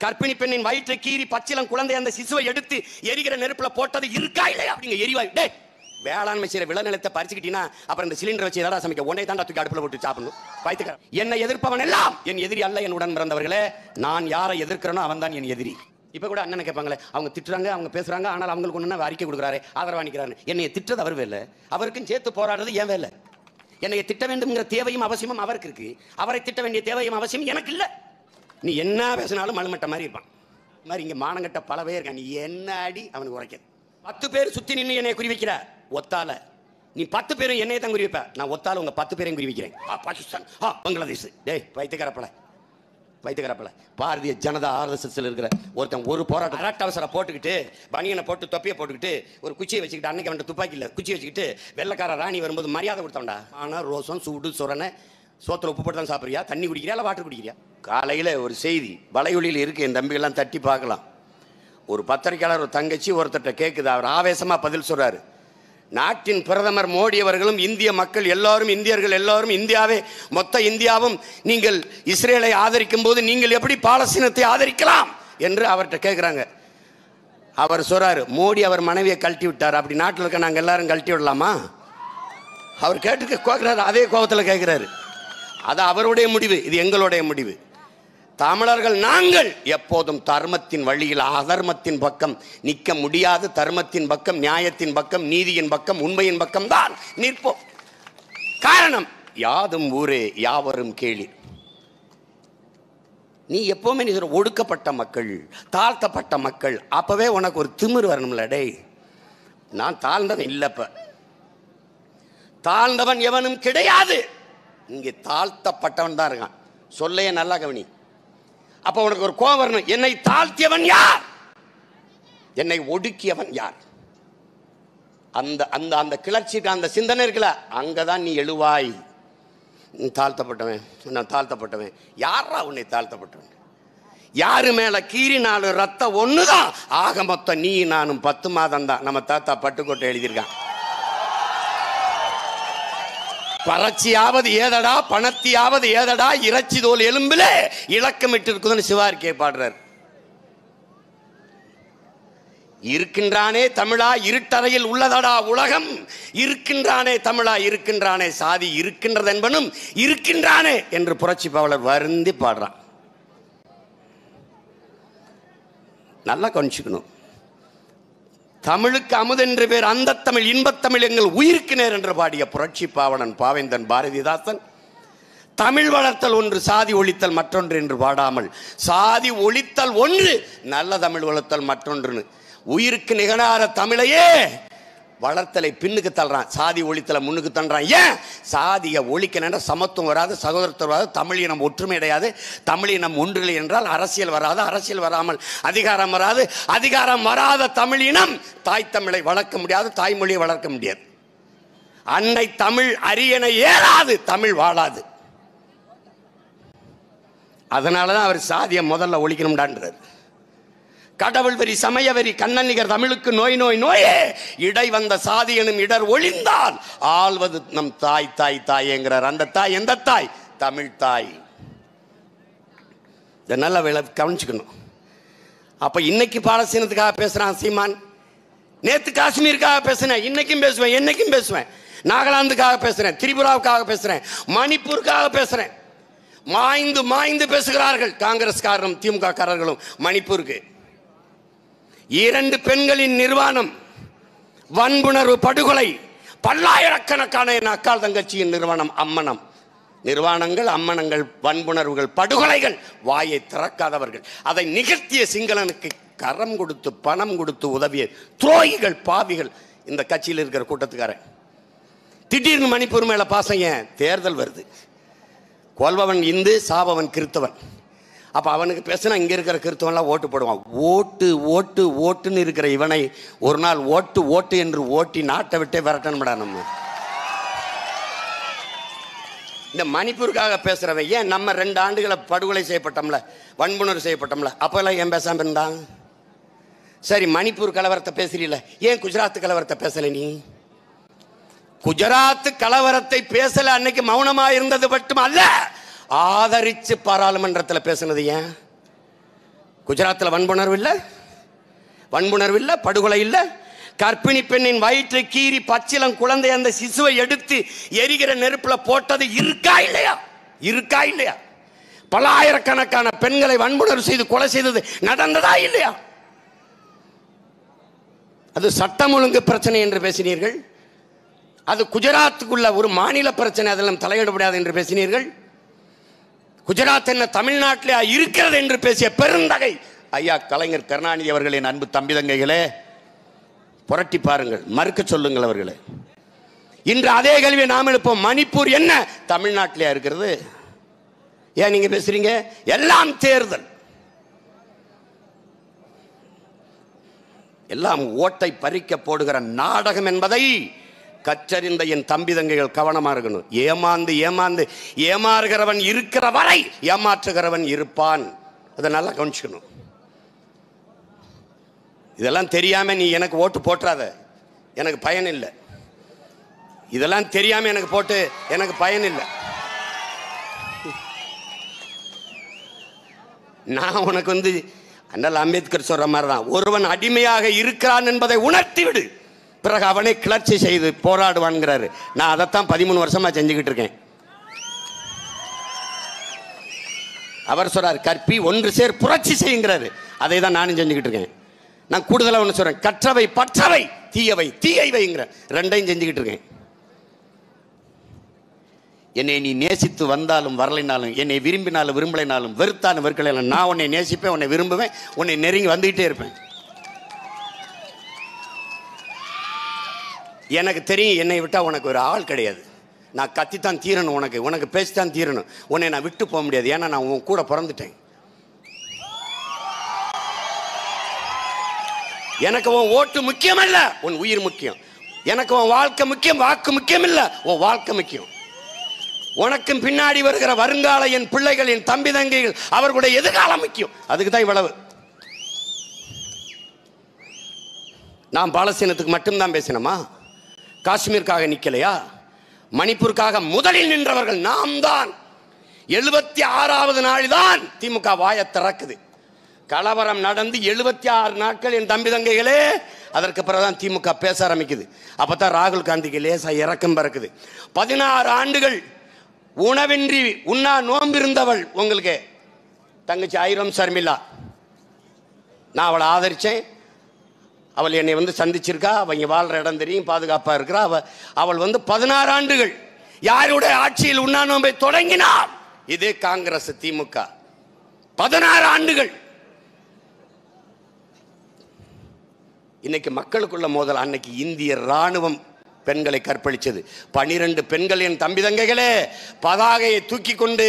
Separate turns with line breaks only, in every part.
கர்ப்பிணி பெண்ணின் வயிற்றை கீறி பச்சிலம் குழந்தை அந்த சிசுவை எடுத்து எரிகிற நெருப்புல போட்டது இருக்கா இல்லையா? அப்படிங்க எரிவாயு. டே, வேளாண்மை செய்யற விளைநிலத்தை பறிச்சுக்கிட்டீங்கன்னா அப்புறம் இந்த சிலிண்டர் வச்சு ஏதாவது சமைக்க உடனே தாண்டா தூக்கி அடுப்புல போட்டு சாப்பிடணும். பாய்த்துக்க. என்னை எதிர்ப்பவன் எல்லாம் என் எதிரி அல்ல. என் உடன் பிறந்தவர்களே, நான் யாரை எதிர்க்கிறேனோ அவன் தான் என் எதிரி. இப்ப கூட அண்ணன் கேட்பாங்களே, அவங்க திட்டுறாங்க, அவங்க பேசுறாங்க, ஆனால் அவங்களுக்கு ஒண்ணு அறிக்கை கொடுக்குறாரு, ஆதரவா நிக்கிறாரு. என்னைய திட்டது அவர் வேலை, அவருக்கும் சேர்த்து போராடுறது ஏன் வேலை. என்னைய திட்ட வேண்டும்ங்கிற தேவையும் அவசியமும் அவருக்கு இருக்கு, அவரை திட்ட வேண்டிய தேவையும் அவசியம் எனக்கு இல்ல. நீ என்ன பேசினாலும் மழுமட்ட மாதிரி இருப்பான். மாதிரி இங்க மானங்கட்ட பல பேர் இருக்கான். நீ என்ன அடி அவனுக்கு உரைக்காது. 10 பேர் சுத்தி நின்று என்னை குறி வைக்கிற ஒத்தால, நீ 10 பேரும் என்னைய தான் குறி வைப்ப. நான் ஒத்தால உங்க 10 பேரையும் குறி வைக்கிறேன். பாகிஸ்தான், பங்களாதேஷ். டேய் வைத்தியக்காரப்பல, பாரதிய ஜனதா RSSல இருக்கிற ஒருத்தன் ஒரு போராட்டம் அரட்டவசர போட்டுக்கிட்டு, பனியனை போட்டு தொப்பியை போட்டுக்கிட்டு, ஒரு குச்சியை வச்சுக்கிட்டு, அன்னைக்கு அவன் துப்பாக்கி இல்லை குச்சி வச்சுக்கிட்டு வெள்ளக்கார ராணி வரும்போது மரியாதை கொடுத்தவன்டா. ஆனால் ரோசம் சூடு சொரணை சோத்துல உப்பு போட்டு தான் சாப்பிட்றியா, தண்ணி குடிக்கிறியா இல்லை வாட்டர் குடிக்கிறியா? காலையில் ஒரு செய்தி வலையொலியில் இருக்கு, என் தம்பிகள்லாம் தட்டி பார்க்கலாம். ஒரு பத்திரிகையாளர் ஒரு தங்கச்சி ஒருத்தட்ட கேட்குது, அவர் ஆவேசமா பதில் சொல்றாரு. நாட்டின் பிரதமர் மோடி அவர்களும் இந்திய மக்கள் எல்லாரும், இந்தியர்கள் எல்லாரும், இந்தியாவே மொத்த இந்தியாவும் நீங்கள் இஸ்ரேலை ஆதரிக்கும் போது நீங்கள் எப்படி பாலஸ்தீனத்தை ஆதரிக்கலாம் என்று அவர்கிட்ட கேட்குறாங்க. அவர் சொல்றாரு, மோடி அவர் மனைவியை கழட்டி விட்டார், அப்படி நாட்டில் இருக்க நாங்கள் எல்லாரும் கழட்டி விடலாமா? அவர் கேட்டு கேட்கிறாரு, அதே கோபத்தில் கேட்கிறாரு. அது அவருடைய முடிவு, இது எங்களுடைய முடிவு. தமிழர்கள் நாங்கள் எப்போதும் தர்மத்தின் வழியில் அதர்மத்தின் பக்கம் நிற்க முடியாது. தர்மத்தின் பக்கம், நியாயத்தின் பக்கம், நீதியின் பக்கம், உண்மையின் பக்கம் தான் நிற்போம். காரணம், யாதும் ஊரே யாவரும் கேளி. நீ எப்பவுமே நீ ஒடுக்கப்பட்ட மக்கள், தாழ்த்தப்பட்ட மக்கள், அப்பவே உனக்கு ஒரு திமிர் வரணும்ல. டே, நான் தாழ்ந்தவன் இல்லப்ப, தாழ்ந்தவன் எவனும் கிடையாது. இங்கே தாழ்த்தப்பட்டவன் தான் இருக்கான். சொல்லையே நல்லா கவனி. அப்ப உனக்கு ஒரு கோபம் வரணும், என்னை தாழ்த்தியவன் யார், என்னை ஒடுக்கியவன் யார்? அந்த அந்த அந்த கிளர்ச்சிக்கு அந்த சிந்தனை இருக்குல்ல, அங்கதான் நீ எழுவாய். தாழ்த்தப்பட்டவன், நான் தாழ்த்தப்பட்டவன். யாரா உன்னை தாழ்த்தப்பட்டவன்? யாரு மேல கீறினாலும் ரத்தம் ஒண்ணுதான். ஆக மொத்தம் நீ நானும் 10 மாதம் தான். நம்ம தாத்தா பட்டுக்கோட்டை எழுதியிருக்கான். பறச்சியாவது ஏதடா, பணத்தியாவது ஏதடா, இறைச்சி தோல் எலும்பிலே இலக்கமிட்டு இருக்குதுன்னு சிவாரிக்கை பாடுறார். இருக்கின்றானே தமிழா, இருட்டறையில் உள்ளதடா உலகம். இருக்கின்றானே தமிழா, இருக்கின்றானே சாதி, இருக்கின்றது என்பனும் இருக்கின்றானே என்று புரட்சி பாவலர் வருந்தி பாடுறான். நல்லா கவனிச்சுக்கணும். தமிழுக்கு அமுதென்று பேர் அந்த தமிழ், இன்பத்தமிழ் எங்கள் உயிருக்கு நேர் என்று பாடிய புரட்சி பாவலன் பாவேந்தன் பாரதிதாசன் தமிழ் வளர்த்தல் ஒன்று, சாதி ஒழித்தல் மற்றொன்று என்று பாடாமல், சாதி ஒழித்தல் ஒன்று, நல்ல தமிழ் வளர்த்தல் மற்றொன்று, உயிருக்கு நிகழாத தமிழையே வளர்த்தலை பின்னுக்கு தள்ளுறான், சாதி ஒழித்தலை முன்னுக்கு தள்ளுறான். ஏன்? சாதியை ஒழிக்கணுன்ற சமத்துவம் வராது, சகோதரத்துவம் வராது, தமிழ் இனம் ஒற்றுமை அடையாது. தமிழ் இனம் ஒன்றில்லை என்றால் அரசியல் வராது, அரசியல் வராமல் அதிகாரம் வராது, அதிகாரம் வராத தமிழ் இனம் தாய் தமிழை வளர்க்க முடியாது, தாய்மொழியை வளர்க்க முடியாது. அன்னை தமிழ் அரியணை ஏறாது, தமிழ் வாழாது. அதனாலதான் அவர் சாதியை முதல்ல ஒழிக்கணும்டான்றார். கடவுள் வெறி, சமய வெறி, கண்ணன் நிகர் தமிழுக்கு நோய் நோய் நோயே, இடை வந்த சாதி எனும் இடர் ஒழிந்தால் ஆள்வது நம் தாய் தாய் தாய்ங்கிறார். அந்த தாய் எந்த தாய்? தமிழ் தாய். இதை நல்லா கவனிச்சுக்கணும். அப்ப இன்னைக்கு பாலஸ்தீனத்துக்காக பேசுறான் சீமான், நேத்து காஷ்மீருக்காக பேசுறேன், இன்னைக்கும் பேசுவேன், என்னைக்கும் பேசுவேன். நாகாலாந்துக்காக பேசுறேன், திரிபுராவுக்காக பேசுறேன், மணிப்பூருக்காக பேசுறேன். மாய்ந்து மாய்ந்து பேசுகிறார்கள் காங்கிரஸ்காரரும் திமுக காரர்களும் மணிப்பூருக்கு. 2 பெண்களின் நிர்வாணம், வன்புணர்வு, படுகொலை, பல்லாயிரக்கணக்கான அக்கால் தங்கச்சியின் நிர்வாணம், அம்மனம், நிர்வாணங்கள், அம்மனங்கள், வன்புணர்வுகள், படுகொலைகள், வாயை திறக்காதவர்கள், அதை நிகழ்த்திய சிங்களனுக்கு கரம் கொடுத்து பணம் கொடுத்து உதவிய துரோகிகள், பாவிகள் இந்த கட்சியில் இருக்கிற கூட்டத்துக்காரன். திடீர்னு மணிப்பூர் மேல பாசம். ஏன்? தேர்தல் வருது. கொல்பவன் இந்து, சாபவன் கிறிஸ்தவன். அப்ப அவனுக்கு பேசினா இங்க இருக்கிற கிறிஸ்தவன்லாம் ஓட்டு போடுவான். ஓட்டு ஓட்டு ஓட்டுன்னு இருக்கிற இவனை ஒரு நாள் ஓட்டு ஓட்டு என்று ஓட்டி நாட்டை விட்டே விரட்டணும்டா. நம்ம இந்த மணிப்பூருக்காக பேசுறவன் ஏன்? நம்ம 2 ஆண்டுகளை படுகொலை செய்யப்பட்டோம்ல, வன்புணர்வு செய்யப்பட்டோம்ல, அப்பெல்லாம் ஏன் பேசாம இருந்தான்? சரி, மணிப்பூர் கலவரத்தை பேசுறீல, ஏன் குஜராத் கலவரத்தை பேசல? நீ குஜராத் கலவரத்தை பேசல, அன்னைக்கு மௌனமா இருந்தது மட்டும் அல்ல, ஆதரிச்சு பாராளுமன்றத்தில் பேசினது ஏன்? குஜராத்தில் வன்புணர்வு இல்லை, வன்புணர்வு இல்லை, படுகொலை இல்லை. கர்ப்பிணி பெண்ணின் வயிற்றை கீறி பச்சிலம் குழந்தை அந்த சிசுவை எடுத்து எரிகிற நெருப்புல போட்டது இருக்கா இல்லையா? இருக்கா இல்லையா? பல ஆயிரக்கணக்கான பெண்களை வன்புணர்வு செய்து கொலை செய்தது நடந்ததா இல்லையா? அது சட்டம் ஒழுங்கு பிரச்சனை என்று பேசினீர்கள். அது குஜராத்துக்குள்ள ஒரு மாநில பிரச்சனை, அதெல்லாம் தலையிட முடியாது என்று பேசினீர்கள். குஜராத் என்ன தமிழ்நாட்டிலே இருக்கிறது என்று பேசிய பெருந்தகை ஐயா கலைஞர் கருணாநிதி அவர்களின் அன்பு தம்பி தங்கைகளே, புரட்டி பாருங்கள், மறுக்க சொல்லுங்கள் அவர்களே. இன்று அதே கேள்வியை நாம் எழுப்போம். மணிப்பூர் என்ன தமிழ்நாட்டிலே இருக்கிறது? ஏன் நீங்க பேசுறீங்க? எல்லாம் தேர்தல், எல்லாம் ஓட்டை பறிக்க போடுகிற நாடகம் என்பதை கற்றறிந்த என் தம்பி தங்கைகள் கவனமா இருக்கணும். ஏமாந்து ஏமாந்து ஏமாறுகிறவன் இருக்கிற வரை ஏமாற்றுகிறவன் இருப்பான். அதை நல்லா கவனிச்சுக்கணும். இதெல்லாம் தெரியாம நீ எனக்கு ஓட்டு போட்டுறாத, எனக்கு பயன் இல்லை. இதெல்லாம் தெரியாம எனக்கு போட்டு எனக்கு பயன் இல்லை. நான் உனக்கு அண்ணல் அம்பேத்கர் சொல்ற மாதிரி தான், ஒருவன் அடிமையாக இருக்கிறான் என்பதை உணர்த்தி விடு, பிறகு அவனை கிளர்ச்சி செய்து போராடுவான்ங்கிறாரு. நான் அதைத்தான் 13 வருஷமா செஞ்சுக்கிட்டு இருக்கேன். அவர் சொல்றாரு கற்பி ஒன்று சேர் புரட்சி செய்யுங்கிறாரு. அதை தான் நானும் செஞ்சுக்கிட்டு இருக்கேன். நான் கூடுதலாக ஒன்று சொல்றேன், கற்றவை பற்றவை, தீயவை தீயை வைங்கிற ரெண்டையும் செஞ்சுக்கிட்டு இருக்கேன். என்னை நீ நேசித்து வந்தாலும் வரலைனாலும், என்னை விரும்பினாலும் விரும்பலைனாலும், வெறுத்தாலும் வெறுக்கலைனாலும், நான் உன்னை நேசிப்பேன், உன்னை விரும்புவேன், உன்னை நெருங்கி வந்துகிட்டே இருப்பேன். எனக்கு தெரியும் என்னை விட்டா உனக்கு ஒரு ஆள் கிடையாது. நான் கத்தித்தான் தீரணும், உனக்கு பேசித்தான் தீரணும். உன்னை நான் விட்டு போக முடியாது. ஏன்னா நான் உன் கூட பிறந்துட்டேன். எனக்கு உன் ஓட்டு முக்கியம் அல்ல, உன் உயிர் முக்கியம். எனக்கு உன் வாழ்க்கை முக்கியம், வாக்கு முக்கியம் இல்ல, உன் வாழ்க்கை முக்கியம். உனக்கும் பின்னாடி வருகிற வருங்கால என் பிள்ளைகள், என் தம்பி தங்கைகள், அவர்களுடைய எதிர்காலம் முக்கியம். அதுக்கு தான் இவ்வளவு. நாம் பாலஸ்தீனத்துக்கு மட்டும்தான் பேசினோமா? காஷ்மீருக்காக நிக்கலையா? மணிப்பூருக்காக முதலில் நின்றவர்கள் நாம் தான். 76வது நாள் தான் திமுக வாயை திறக்குது. கலவரம் நடந்து 76 நாட்கள் என் தம்பி தங்கைகளே, அதற்கு பிறகுதான் திமுக பேச ஆரம்பிக்குது. அப்பதான் ராகுல் காந்திக்கு லேசா இறக்கம் பறக்குது. 16 ஆண்டுகள் உணவின்றி உண்ணா நோம்பு இருந்தவள் உங்களுக்கு தங்கச்சி ஐரம் சர்மிளா. நான் அவளை ஆதரிச்சேன். அவள் என்னை சந்திச்சிருக்கா. அவங்க வாழ்ற இடம் தெரியும், பாதுகாப்பா இருக்கிறா. அவள் 16 ஆண்டுகள் யாருடைய ஆட்சியில் உண்ணா நோம்பை தொடங்கினார்? இதே காங்கிரஸ் திமுக. 16 ஆண்டுகள். இன்னைக்கு மக்களுக்குள்ள மோதல். அன்னைக்கு இந்திய ராணுவம் பெண்களை கற்பழிச்சது. 12 பெண்கள் என் தம்பி தங்கைகளே பதாகையை தூக்கி கொண்டு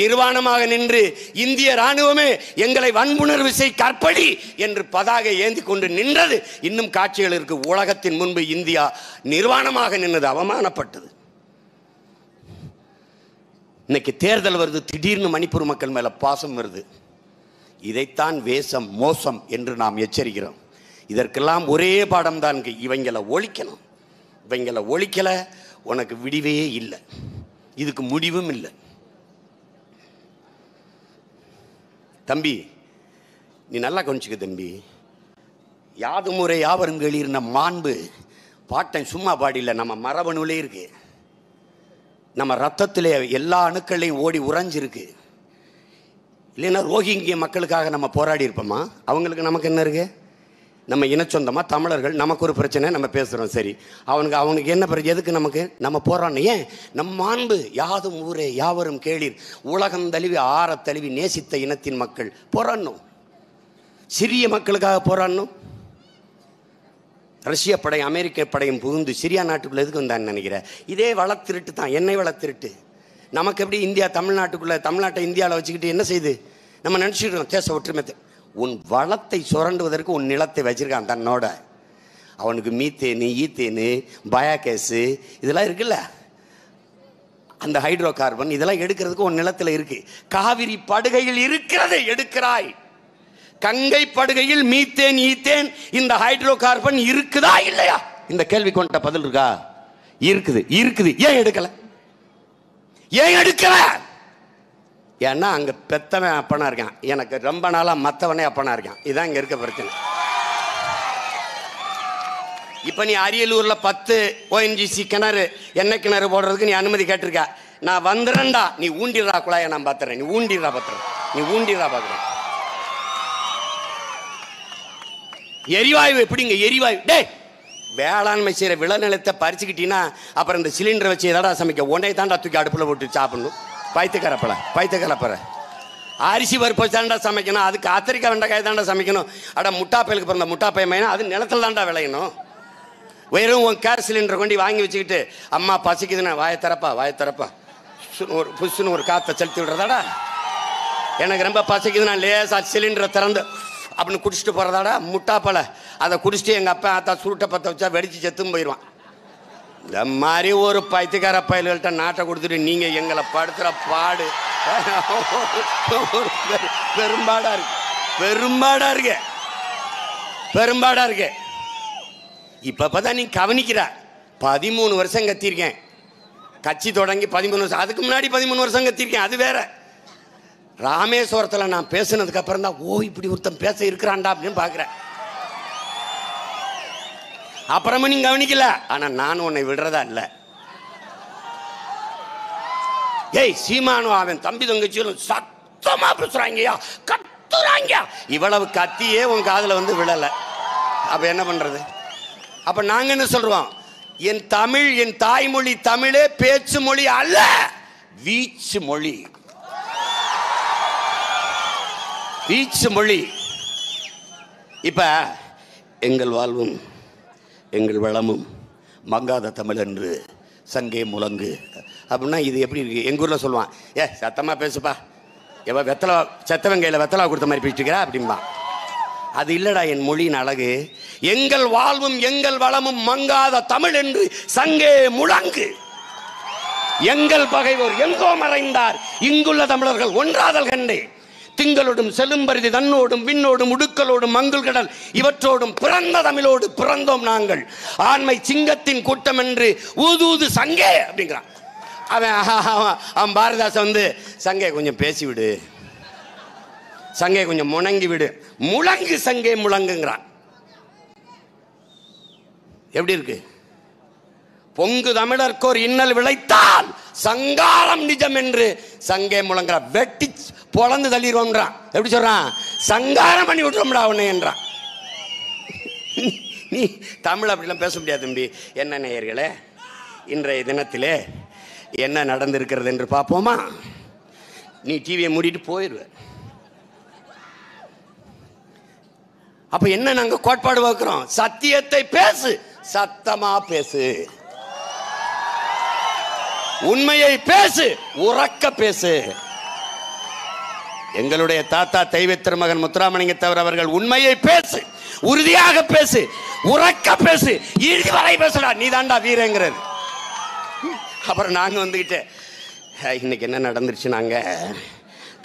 நிர்வாணமாக நின்று, இந்திய ராணுவமே எங்களை வன்புணர்வு செய் கற்பழி என்று பதாகை ஏந்தி கொண்டு நின்றது. இன்னும் காட்சிகள் இருக்கு. உலகத்தின் முன்பு இந்தியா நிர்வாணமாக நின்றது, அவமானப்பட்டது. இன்னைக்கு தேர்தல் வருது, திடீர்னு மணிப்பூர் மக்கள் மேல பாசம் வருது. இதைத்தான் வேஷம் மோசம் என்று நாம் எச்சரிக்கிறோம். இதற்கெல்லாம் ஒரே பாடம் தான், இவங்களை ஒழிக்கணும். இவங்களை ஒழிக்கல உனக்கு விடிவே இல்லை, இதுக்கு முடிவும் இல்லை. தம்பி நீ நல்லா கொஞ்சிக்க தம்பி. யாது முறை யாவரும் கேளீர்ன மாண்பு பாட்டன் சும்மா பாடியில் நம்ம மரபணுலே இருக்கு. நம்ம ரத்தத்திலே எல்லா அணுக்களையும் ஓடி உறைஞ்சிருக்கு. இல்லைன்னா ரோஹிங்கிய மக்களுக்காக நம்ம போராடி இருப்போமா? அவங்களுக்கு நமக்கு என்ன இருக்கு? நம்ம இனச்சொந்தமா தமிழர்கள், நமக்கு ஒரு பிரச்சனை, நம்ம பேசுகிறோம். சரி, அவனுக்கு என்ன பிரச்சனை? எதுக்கு நமக்கு? நம்ம போராடணும். ஏன்? நம் மாண்பு யாதும் ஊரே யாவரும் கேளீர், உலகம் தழுவி ஆற தழுவி நேசித்த இனத்தின் மக்கள் போராடணும். சிறிய மக்களுக்காக போராடணும். ரஷ்ய படை அமெரிக்க படையும் புகுந்து சிரியா நாட்டுக்குள்ள எதுக்கு வந்தான்னு நினைக்கிறேன்? இதே வளத்திருட்டு தான், எண்ணெய் வளத்திருட்டு. நமக்கு எப்படி இந்தியா தமிழ்நாட்டை இந்தியாவில் வச்சுக்கிட்டு என்ன செய்யுது? நம்ம நினச்சிட்டு இருக்கோம் தேச ஒற்றுமை. உன் வளத்தை சுரண்டுவதற்கு உன் நிலத்தை வச்சிருக்கான் தன்னோட. அவனுக்கு மீத்தேனு, ஈத்தேனு, பயோகேஸு இதெல்லாம் இருக்குல்ல, அந்த ஹைட்ரோ கார்பன் இதெல்லாம் எடுக்கிறதுக்கு உன் நிலத்தில் இருக்கு. காவிரி படுகையில் இருக்கிறது, எடுக்கிறாய். கங்கை படுகையில் மீத்தேன், ஈத்தேன், இந்த ஹைட்ரோ கார்பன் இருக்குதா இல்லையா? இந்த கேள்வி கொண்ட பதில் இருக்கா? இருக்குது. ஏன் எடுக்கல? ஏன் எடுக்கல? ஏன்னா அங்கே பெத்தவன் அப்பனா இருக்கான், எனக்கு ரொம்ப நாளாக மற்றவனே அப்பனா இருக்கான். இதுதான் இங்கே இருக்க பிரச்சனை. இப்போ நீ அரியலூரில் 10 ONGC கிணறு எண்ணெய் கிணறு போடுறதுக்கு நீ அனுமதி கேட்டிருக்க. நான் வந்துடுறேன்டா, நீ ஊண்டிடுறா குழாயை, நான் பார்த்துறேன். நீ ஊண்டிடுறா பார்த்துறேன், நீ ஊண்டிடுறா பார்க்குறேன். எரிவாயு எப்படிங்க? எரிவாயு டே வேளாண்மை செய்கிற விளைநிலத்தை பறிச்சுக்கிட்டீங்கன்னா அப்புறம் இந்த சிலிண்டரை வச்சு எதடா சமைக்க? உடனே தாண்டா தூக்கி அடுப்பில் போட்டு சாப்பிடணும். பைத்தியக்கரப்பலை அரிசி பருப்பு வச்சு தாண்டா சமைக்கணும். அதுக்கு கத்திரிக்காய் வெண்டைக்காய் தாண்டா சமைக்கணும். அட முட்டாப்பயலுக்கு பிறந்த முட்டாப்பைய மைனா அது நிலத்தில் தாண்டா விளையணும். வெறும் உன் கேஸ் சிலிண்டரை கொண்டு வாங்கி வச்சுக்கிட்டு அம்மா பசிக்குதுன்னா வாயை திறப்பா ஒரு புஷ்ஷுன்னு ஒரு காற்றை செலுத்தி விடுறதாடா. எனக்கு ரொம்ப பசிக்குது, நான் லேசா சிலிண்டரை திறந்து அப்படின்னு குடிச்சிட்டு போகிறதாடா முட்டாப்பலை. அதை குடிச்சிட்டு எங்கள் அப்பா ஆத்தா சுருட்டை பற்ற வச்சா வெடிச்சு செத்தும் போயிடுவான். இந்த மாதிரி ஒரு பைத்தியக்கார பயல்கள்கிட்ட நாட்டை கொடுத்துட்டு நீங்கள் எங்களை படுத்துகிற பாடு பெரும்பாடாக இருக்கு. இப்போ தான் நீ கவனிக்கிற. 13 வருஷம் கத்திருக்கேன், கட்சி தொடங்கி 13 வருஷம். அதுக்கு முன்னாடி 13 வருஷம் கத்திருக்கேன், அது வேற. ராமேஸ்வரத்தில் நான் பேசுனதுக்கு அப்புறம் தான் இப்படி ஒருத்தன் பேச இருக்கிறான்டா அப்படின்னு பார்க்குறேன். அப்புறமா நீ கவனிக்கல. ஆனா நான் உன்னை விடுறதா இல்ல. ஏய் சீமானு அவன் தம்பி தங்கச்சியும் சத்தமா பேசுறாங்கயா, கத்துறாங்க. இவ்வளவு கத்தியே உன் காதுல வந்து விழல. அப்ப என்ன பண்றது? அப்ப நாங்க என்ன சொல்றோம்? என் தமிழ், என் தாய்மொழி தமிழே பேச்சு மொழி அல்ல, வீச்சு மொழி. வீச்சு மொழி. இப்ப எங்கள் வாழ்வும் எங்கள் வளமும் மங்காத தமிழ் என்று சங்கே முழங்கு அப்படின்னா இது எப்படி இருக்கு? எங்கள் ஊரில் சொல்லுவான், சத்தமாக பேசுப்பா, வெத்தலை செத்தவன் கையில் வெத்தலா கொடுத்த மாதிரி பேசிட்டுக்கிறா அப்படின்பா. அது இல்லடா என் மொழியின் அழகு. எங்கள் வாழ்வும் எங்கள் வளமும் மங்காத தமிழ் என்று சங்கே முழங்கு. எங்கள் பகைவர் எங்கோ மறைந்தார், இங்குள்ள தமிழர்கள் ஒன்றாதல் கண்டே. திங்களோடும் செலும்பரிதி தன்னோடும் விண்ணோடும் உடுக்கலோடும் மங்கள் கடல் இவற்றோடும் பிறந்த தமிழோடு பிறந்தோம் நாங்கள். ஆண்மை சிங்கத்தின் கூட்டம் என்று ஊதூது சங்கே அப்படிங்கிறான். அவன் பாரதாசன் வந்து சங்கே கொஞ்சம் பேசிவிடு, சங்கே கொஞ்சம் முணங்கி விடு, முழங்கு சங்கே முழங்குங்கிறான். எப்படி இருக்கு? பொங்கு தமிழர்க்கோர் இன்னல் விளைத்தால் சங்காரம் நிஜம் என்று சங்கே முழங்குற. வெட்டி பொழந்து தள்ளிடுவோம்ன்றான். எப்படி சொல்றான்? சங்காரம் பண்ணி விட்டுறோம்டா உன்னை என்றான். நீ தமிழ் அப்படிலாம் பேச முடியாது தம்பி. என்ன நேயர்களே, இன்றைய தினத்திலே என்ன நடந்திருக்கிறது என்று பார்ப்போமா? நீ டிவியை மூடிட்டு போயிடுவ. அப்ப என்ன நாங்க கோட்பாடு வைக்கிறோம்? சத்தியத்தை பேசு, சத்தமா பேசு, உண்மையை பேசு, உறக்க பேசு. எங்களுடைய தாத்தா தெய்வ திருமகன் முத்துராமலிங்கத்தவர் அவர்கள் உண்மையை பேசு, உறுதியாக பேசு, உறக்க பேசு, இறுதி வரை பேசுடா, நீ தாண்டா வீரங்கிறது. அப்புறம் நாங்க வந்துகிட்டு இன்னைக்கு என்ன நடந்துருச்சு? நாங்க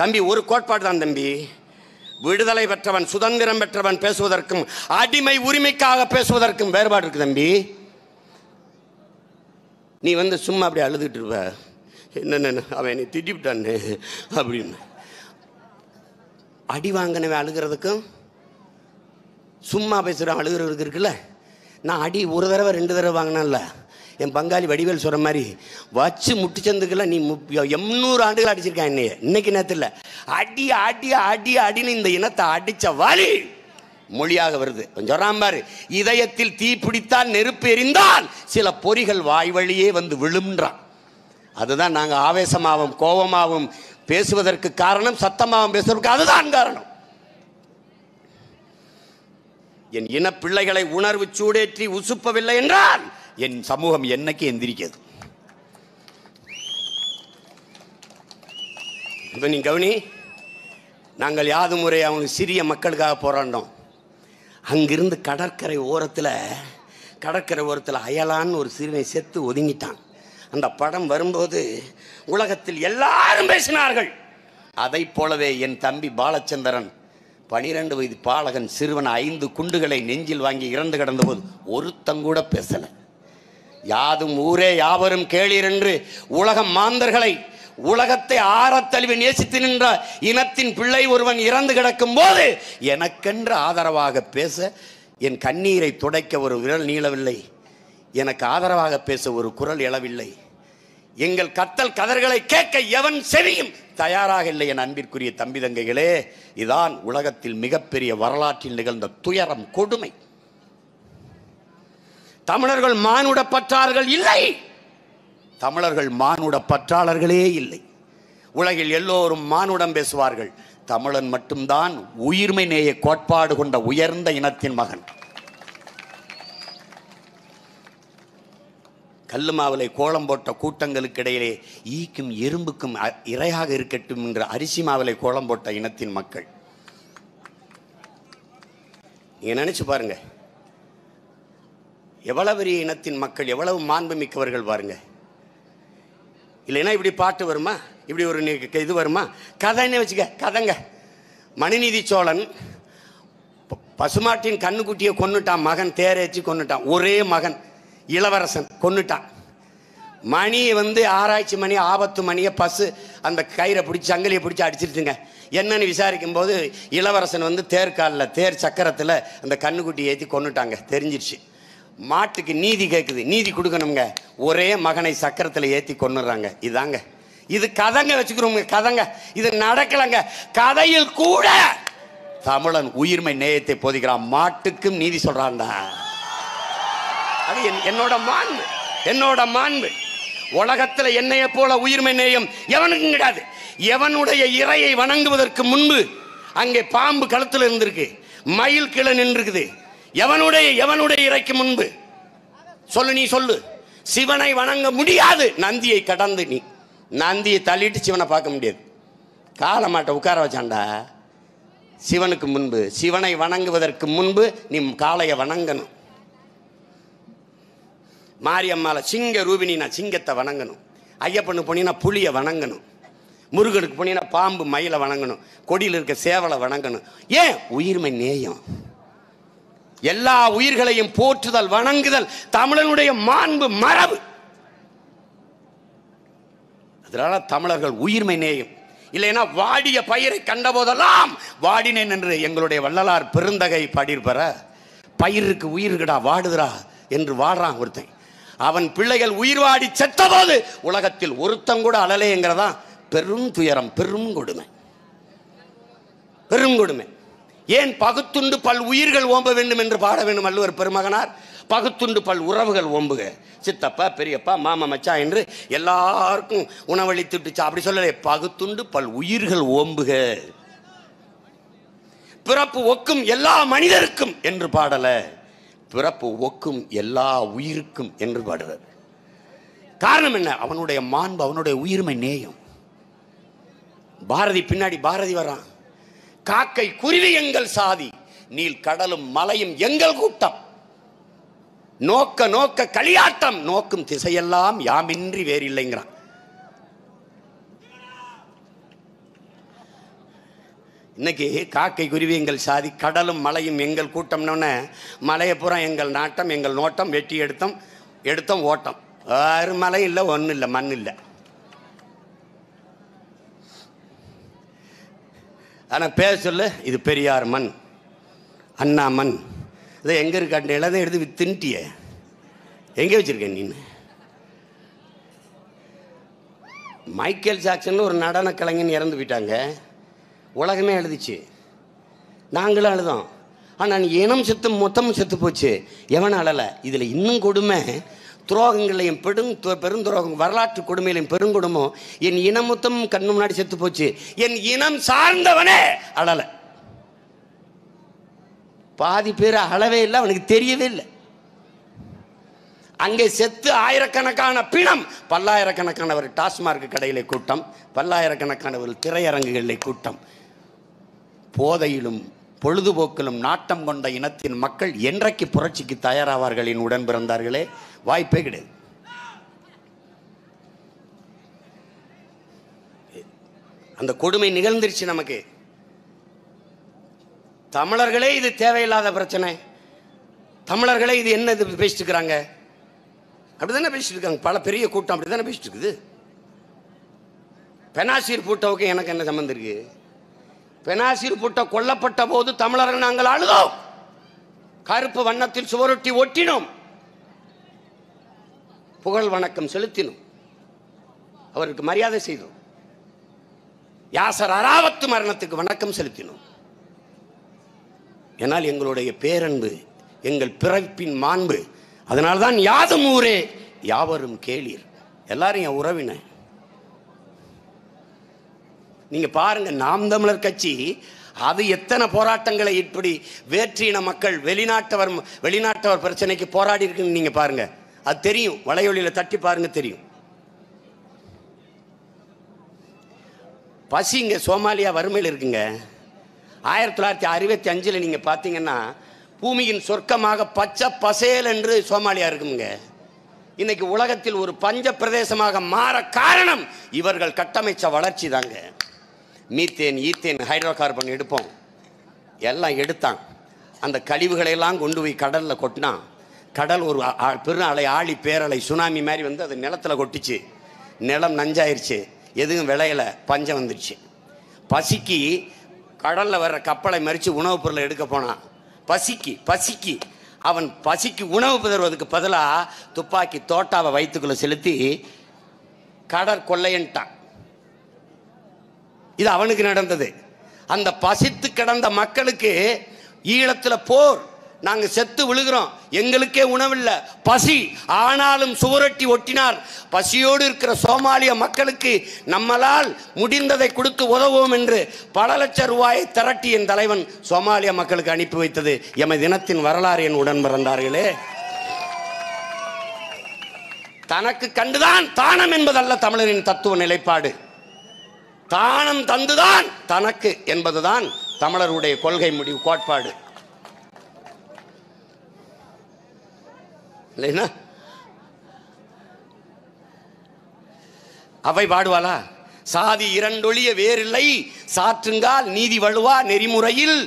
தம்பி ஒரு கோட்பாடு தான் தம்பி. விடுதலை பெற்றவன், சுதந்திரம் பெற்றவன் பேசுவதற்கும் அடிமை உரிமைக்காக பேசுவதற்கும் வேறுபாடு இருக்கு தம்பி. நீ வந்து சும்மா அப்படி அழுதுகிட்டு இருப்ப, என்னென்ன அவன் என்னை திட்டிவிட்டான்னு அப்படின்னு. அடி வாங்கினவன் அழுகிறதுக்கும் சும்மா பேசுகிறான் அழுகிறதுக்கு இருக்குல்ல. நான் அடி ஒரு தடவை 2 தடவை வாங்கினான்ல, என் பங்காளி வடிவேல் சொல்கிற மாதிரி வச்சு முட்டிச்சந்துக்கெல்லாம் நீ 800 ஆண்டுகள் அடிச்சிருக்கான் என்னைய. இன்னைக்கு நேரத்தில் அடி அடி அடி அடின்னு இந்த இனத்தை அடித்த வலி மொழியாக வருது. சொல்றான் பாரு, இதயத்தில் தீ பிடித்தால் நெருப்பு எரிந்தால் சில பொறிகள் வாய் வழியே வந்து விழும்ன்றான். அதுதான் நாங்கள் ஆவேசமாகவும் கோபமாகவும் பேசுவதற்கு காரணம், சத்தமாகவும் பேசுவதற்கு அதுதான் காரணம். என் இன பிள்ளைகளை உணர்வு சூடேற்றி உசுப்பவில்லை என்றால் என் சமூகம் என்னைக்கு எந்திரிக்கிறது? இப்ப நீ கவனி, நாங்கள் யாது முறை அவங்க சிறிய மக்களுக்காக போராடினோம். அங்கிருந்து கடற்கரை ஓரத்தில் அயலான்னு ஒரு சிறுவனை செத்து ஒதுங்கிட்டான். அந்த படம் வரும்போது உலகத்தில் எல்லாரும் பேசினார்கள். அதை போலவே என் தம்பி பாலச்சந்திரன் 12 வயது பாலகன் சிறுவன் 5 குண்டுகளை நெஞ்சில் வாங்கி இறந்து கிடந்த போது ஒருத்தங்கூட பேசல. யாதும் ஊரே யாவரும் கேளீர் என்று உலக மாந்தர்களை உலகத்தை ஆரத்தழுவி நேசித்து நின்ற இனத்தின் பிள்ளை ஒருவன் இறந்து கிடக்கும் போது எனக்கென்று ஆதரவாக பேச என் கண்ணீரை துடைக்க ஒரு விரல் நீளவில்லை, எனக்கு ஆதரவாக பேச ஒரு குரல் எழவில்லை. எங்கள் கத்தல் கதர்களை கேட்க எவன் செவியும் தயாராக இல்லை. என் அன்பிற்குரிய தம்பி தங்கைகளே, இதான் உலகத்தில் மிகப்பெரிய வரலாற்றில் நிகழ்ந்த துயரம், கொடுமை. தமிழர்கள் மானுட பற்றாளர்கள் இல்லை, தமிழர்கள் மானுட பற்றாளர்களே இல்லை. உலகில் எல்லோரும் மானுடம் பேசுவார்கள், தமிழன் மட்டும்தான் உயிர்மை நேய கோட்பாடு கொண்ட உயர்ந்த இனத்தின் மகன். கல்லு மாவிலை கோலம் போட்ட கூட்டங்களுக்கு இடையிலே ஈக்கும் எறும்புக்கும் இரையாக இருக்கட்டும் என்ற அரிசி மாவிலை கோலம் போட்ட இனத்தின் மக்கள். நீங்க நினைச்சு பாருங்க, எவ்வளவு பெரிய இனத்தின் மக்கள், எவ்வளவு மாண்பு மிக்கவர்கள் பாருங்க. இல்லைன்னா இப்படி பாட்டு வருமா, இப்படி ஒரு இது வருமா? கதைன்னு வச்சுக்க, கதைங்க. மனுநீதி சோழன் பசுமாட்டின் கண்ணுக்குட்டியை கொன்னுட்டான், மகன் தேரேச்சு கொன்னுட்டான், ஒரே மகன் இளவரசன் கொன்னுட்டான். மணி ஆராய்ச்சி மணி, ஆபத்து மணியை பசு அந்த கயிறை பிடிச்சி சங்கிலியை பிடிச்சி அடிச்சிருச்சுங்க. என்னன்னு விசாரிக்கும் போது இளவரசன் தேர்காலில் தேர் சக்கரத்தில் அந்த கண்ணுக்குட்டி ஏற்றி கொன்னுட்டாங்க, தெரிஞ்சிருச்சு. மாட்டுக்கு நீதி கேட்குது, நீதி கொடுக்கணுங்க, ஒரே மகனை சக்கரத்தில் ஏற்றி கொன்னுறாங்க. இதாங்க, இது கதைங்க வச்சுக்கிறோங்க, கதைங்க. இது நடக்கலங்க. கதையில் கூட தமிழன் உயிர்மை நேயத்தை போதிக்கிறான், மாட்டுக்கும் நீதி சொல்றான்டா. அது என்னோட மாண்பு, என்னோட மாண்பு. உலகத்தில் என்னைய போல உயிர்மை நேயம் எவனுக்கும் கிடையாது. எவனுடைய இறையை வணங்குவதற்கு முன்பு அங்கே பாம்பு களத்தில் இருந்திருக்கு, மயில் கீழே நின்றுக்குது. எவனுடைய இறைக்கு முன்பு சொல்லு, நீ சொல்லு. சிவனை வணங்க முடியாது, நந்தியை கடந்து. நீ நந்தியை தள்ளிட்டு சிவனை பார்க்க முடியாது. காலமாட்டை உட்கார வச்சாண்டா சிவனுக்கு முன்பு. சிவனை வணங்குவதற்கு முன்பு நீ காளையை வணங்கணும். மாரியம்மால சிங்க ரூபினா சிங்கத்தை வணங்கணும். ஐயப்பனுக்கு போனீங்கன்னா புலியை வணங்கணும். முருகனுக்கு போனீங்கன்னா பாம்பு மயிலை வணங்கணும். கொடியில் இருக்க சேவலை வணங்கணும். ஏன்? உயிர்மை நேயம். எல்லா உயிர்களையும் போற்றுதல், வணங்குதல் தமிழனுடைய மாண்பு, மரபு. அதனால தமிழர்கள் உயிர்மை நேயம். இல்லைன்னா வாடிய பயிரை கண்ட போதெல்லாம் வாடினேன் என்று எங்களுடைய வள்ளலார் பெருந்தகை பாடியிருப்பார. பயிருக்கு உயிர்கடா வாடுதுரா என்று வாடுறான் ஒருத்தன். அவன் பிள்ளைகள் உயிர் வாடி செத்த போது உலகத்தில் ஒருத்தம் கூட அழலைங்கிறதான் பெரும் துயரம், பெரும் கொடுமை, பெரும் கொடுமை. ஏன் பகுத்துண்டு பல் உயிர்கள் ஓம்ப வேண்டும் என்று பாட வேண்டும் வள்ளுவர் பெருமகனார்? பகுத்துண்டு பல் உறவுகள் ஓம்புக, சித்தப்பா பெரியப்பா மாமா மச்சான் என்று எல்லாருக்கும் உணவளித்துட்டுச்சா, அப்படி சொல்லலை. பகுத்துண்டு பல் உயிர்கள் ஓம்புக, பிறப்பு ஒக்கும் எல்லா மனிதருக்கும் என்று பாடல, பிறப்பு ஒக்கும் எல்லா உயிருக்கும் என்று பாடுறார். காரணம் என்ன? அவனுடைய மாண்பு, அவனுடைய உயிர்மை நேயம். பாரதி பின்னாடி பாரதி வர்றான். காக்கை குருவி எங்கள் சாதி, நீல் கடலும் மலையும் எங்கள் கூட்டம், நோக்க நோக்க களியாட்டம், நோக்கும் திசையெல்லாம் யாமின்றி வேறில்லைங்கிறான். இன்னைக்கு காக்கை குருவி எங்கள் சாதி, கடலும் மலையும் எங்கள் கூட்டம்னு மலையை பூரா எங்கள் நாட்டம், எங்கள் நோட்டம், வெட்டி எடுத்தோம் ஓட்டம். வேறு மலை இல்லை, ஒன்றும் இல்லை, மண் இல்லை. ஆனால் பேச சொல்லு, இது பெரியார் மண், அண்ணா மண். இதை எங்கே இருக்காட்டு எல்லாத்தையும் எடுத்து தின்ட்டிய, எங்கே வச்சிருக்கேன் நீ? மைக்கேல் ஜாக்சன் ஒரு நடன கலைஞன் இறந்து போயிட்டாங்க, உலகமே எழுதிச்சு, நாங்களும் அழுதோம். ஆனால் இனம் செத்து மொத்தமும் செத்து போச்சு, எவனும் அழலை. இதில் இன்னும் கொடுமை, துரோகங்களையும் பெருந்துரோகம், வரலாற்று கொடுமையிலையும் பெருங்கொடுமோ. என் இனம் மொத்தம் கண்ணு முன்னாடி செத்து போச்சு, என் இனம் சார்ந்தவனே அழலை. பாதி பேர் அழவே இல்லை, அவனுக்கு தெரியவே இல்லை. அங்கே செத்து ஆயிரக்கணக்கான பிணம், பல்லாயிரக்கணக்கானவர் டாஸ்மார்க் கடையிலே கூட்டம், பல்லாயிரக்கணக்கானவர் திரையரங்குகளிலே கூட்டம். போதையிலும் பொழுதுபோக்கிலும் நாட்டம் கொண்ட இனத்தின் மக்கள் என்றைக்கு புரட்சிக்கு தயாராவார்கள்? என் உடன் பிறந்தார்களே, வாய்ப்பே கிடையாது. அந்த கொடுமை நிகழ்ந்துருச்சு நமக்கு. தமிழர்களே இது தேவையில்லாத பிரச்சனை, தமிழர்களே இது என்ன இது பேசிட்டு இருக்கிறாங்க, அப்படிதானே பேசிட்டு இருக்காங்க. பல பெரிய கூட்டம் அப்படிதானே பேசிட்டு இருக்குது. பெனாசிர் பூட்டோவுக்கு எனக்கு என்ன சம்பந்தம் இருக்கு? பெனாசிர் பூட்டோ கொல்லப்பட்ட போது தமிழர்கள் நாங்கள் அழுதோம், கருப்பு வண்ணத்தில் சுவரொட்டி ஒட்டினோம், புகழ் வணக்கம் செலுத்தினோம், அவருக்கு மரியாதை செய்தோம், யாசர் அராவத்து மரணத்துக்கு வணக்கம் செலுத்தினோம். என்னால் எங்களுடைய பேரன்பு, எங்கள் பிறப்பின் மாண்பு. அதனால்தான் யாதும் ஊரே யாவரும் கேளீர், எல்லாரும் என் உறவின. நீங்க பாருங்க, நாம் தமிழர் கட்சி அது எத்தனை போராட்டங்களை இப்படி வேற்றின மக்கள் வெளிநாட்டவர் பிரச்சனைக்கு போராடி இருக்குன்னு நீங்க பாருங்க, அது தெரியும். வலையொலியில தட்டி பாருங்க, தெரியும். பசி இங்க சோமாலியா வறுமையில் இருக்குங்க. 1965 நீங்க பார்த்தீங்கன்னா பூமியின் சொர்க்கமாக பச்சை பசேல் என்று சோமாலியா இருக்குங்க. இன்னைக்கு உலகத்தில் ஒரு பஞ்ச பிரதேசமாக மாற காரணம் இவர்கள் கட்டமைச்ச வளர்ச்சி தாங்க. மீத்தேன், ஈத்தேன், ஹைட்ரோ கார்பன் எடுப்போம், எல்லாம் எடுத்தான். அந்த கழிவுகளை எல்லாம் கொண்டு போய் கடலில் கொட்டினான். கடல் ஒரு பெரும் அலை, ஆழி பேரலை, சுனாமி மாதிரி வந்து அது நிலத்தில் கொட்டிச்சு. நிலம் நஞ்சாயிருச்சு, எதுவும் விளையலை, பஞ்சம் வந்துடுச்சு. பசிக்கு கடலில் வர்ற கப்பலை மறித்து உணவுப் பொருளை எடுக்க போனான். பசிக்கு அவன் பசிக்கு உணவு பெறுவதற்கு பதிலாக துப்பாக்கி தோட்டாவை வயிற்றுக்குள்ள செலுத்தி கடற்கொள்ளையன்ட்டான். இது அவனுக்கு நடந்தது. அந்த பசித்து கிடந்த மக்களுக்கு ஈழத்தில் போர், நாங்க செத்து விழுகிறோம், எங்களுக்கே உணவில்லை, பசி, ஆனாலும் சுவரொட்டி ஒட்டினார். பசியோடு இருக்கிற சோமாலிய மக்களுக்கு நம்மளால் முடிந்ததை கொடுத்து உதவுவோம் என்று பல லட்சம் ரூபாயை திரட்டி என் தலைவன் சோமாலிய மக்களுக்கு அனுப்பி வைத்தது எமது தினத்தின் வரலாறு. என் உடன் பிறந்தார்களே, தனக்கு கண்டுதான் தானம் என்பதல்ல தமிழரின் தத்துவ நிலைப்பாடு. தானம் தந்துதான் தனக்கு என்பதுதான் தமிழருடைய கொள்கை முடிவு கோட்பாடு. இல்லைன்னா அவை பாடுவாளா? சாதி இரண்டொழிய வேறில்லை, சாற்றுங்கால் நீதி வழுவா நெறிமுறையில்,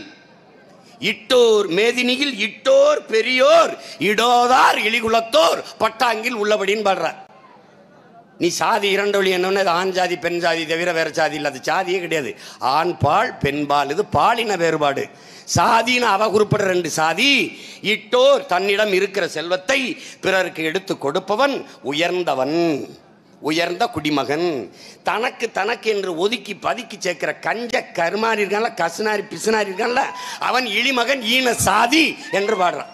இட்டோர் மேதினியில் இட்டோர் பெரியோர் இடோதார் இழிகுலத்தோர் பட்டாங்கில் உள்ளபடின்னு பாடுற. நீ சாதி இரண்டொழி என்னன்னு ஆண் ஜாதி பெண் ஜாதி தவிர வேற சாதி இல்லை, அது சாதியே கிடையாது. ஆண் பால் பெண் பால், இது பாலின வேறுபாடு. சாதின்னு அவ குறிப்பிட 2 சாதி. இட்டோர் தன்னிடம் இருக்கிற செல்வத்தை பிறருக்கு எடுத்து கொடுப்பவன் உயர்ந்தவன், உயர்ந்த குடிமகன். தனக்கு என்று ஒதுக்கி பதுக்கி சேர்க்கிற கஞ்ச கருமாறி இருக்கான்ல, கசுனாரி பிசுனாரி இருக்கான்ல, அவன் இழிமகன் ஈன சாதி என்று பாடுறான்.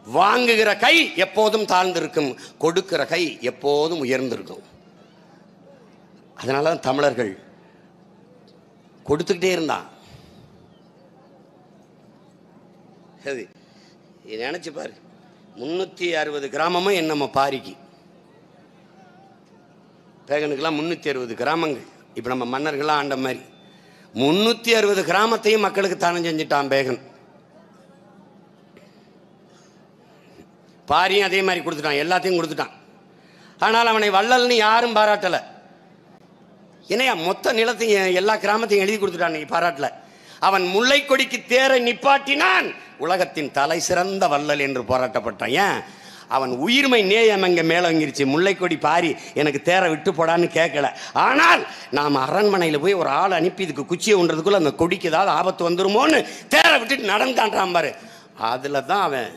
வாங்குகிற கை எப்போதும் தாழ்ந்திருக்கும், கொடுக்கிற கை எப்போதும் உயர்ந்திருக்கும். அதனால தமிழர்கள் கொடுத்துக்கிட்டே இருந்தான். நினைச்சு பாரு, 360 கிராமமும் என்னமோ பாரிக்கு, பேகனுக்கெல்லாம் 360 கிராமங்கள். இப்போ நம்ம மன்னர்கள்லாம் ஆண்ட மாதிரி 360 கிராமத்தையும் மக்களுக்கு தானம் செஞ்சுட்டான் பேகன். பாரியும் அதே மாதிரி கொடுத்துட்டான், எல்லாத்தையும் கொடுத்துட்டான். ஆனால் அவனை வள்ளல்னு யாரும் பாராட்டலை. ஏனையா மொத்த நிலத்தையும் எல்லா கிராமத்தையும் எழுதி கொடுத்துட்டான், நீ பாராட்டல. அவன் முல்லை கொடிக்கு தேரை நிப்பாட்டினான், உலகத்தின் தலை சிறந்த வள்ளல் என்று போராட்டப்பட்டான். ஏன்? அவன் உயிர்மை நேயம் அங்கே மேலங்கிருச்சு. முல்லைக்கொடி பாரி எனக்கு தேரை விட்டு போடான்னு கேட்கல. ஆனால் நாம் அரண்மனையில் போய் ஒரு ஆள் அனுப்பி இதுக்கு குச்சியை உண்றதுக்குள்ள அந்த கொடிக்கு ஏதாவது ஆபத்து வந்துருமோன்னு தேரை விட்டுட்டு நடந்தான்றான் பாரு. அதில் தான் அவன்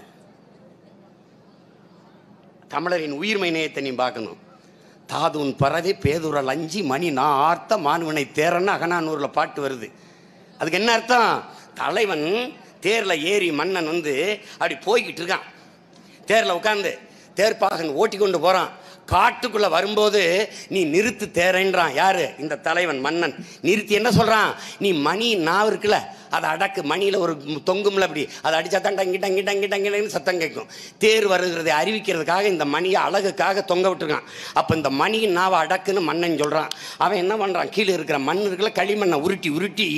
தமிழரின் உயிர்மை நேயத்தை நீ பார்க்கணும். தாதுன் பறவை பேதுரல் அஞ்சி மணி நான் ஆர்த்த மானுவனை தேரன்னு அகநானூரில் பாட்டு வருது. அதுக்கு என்ன அர்த்தம்? தலைவன் தேரில் ஏறி மன்னன் வந்து அப்படி போய்கிட்டு இருக்கான். தேரில் உட்காந்து தேர்ப்பாகன் ஓட்டி கொண்டு போகிறான். காட்டுக்குள்ளே வரும்போது நீ நிறுத்து தேரைன்றான். யாரு? இந்த தலைவன் மன்னன். நிறுத்தி என்ன சொல்கிறான்? நீ மணி நாவு இருக்குல்ல அதை அடக்கு. மணியில் ஒரு தொங்கும்ல, அப்படி அதை அடித்தா தான் டங்கி டங்கி டங்கி டங்கின்னு சத்தம் கேட்கும். தேர் வருகிறதை அறிவிக்கிறதுக்காக இந்த மணியை அழகுக்காக தொங்க விட்டுருக்கான். அப்போ இந்த மணியின் நாவை அடக்குன்னு மன்னன் சொல்கிறான். அவன் என்ன பண்ணுறான்? கீழே இருக்கிற மண் இருக்குல்ல, களிமண்ணை உருட்டி உருட்டி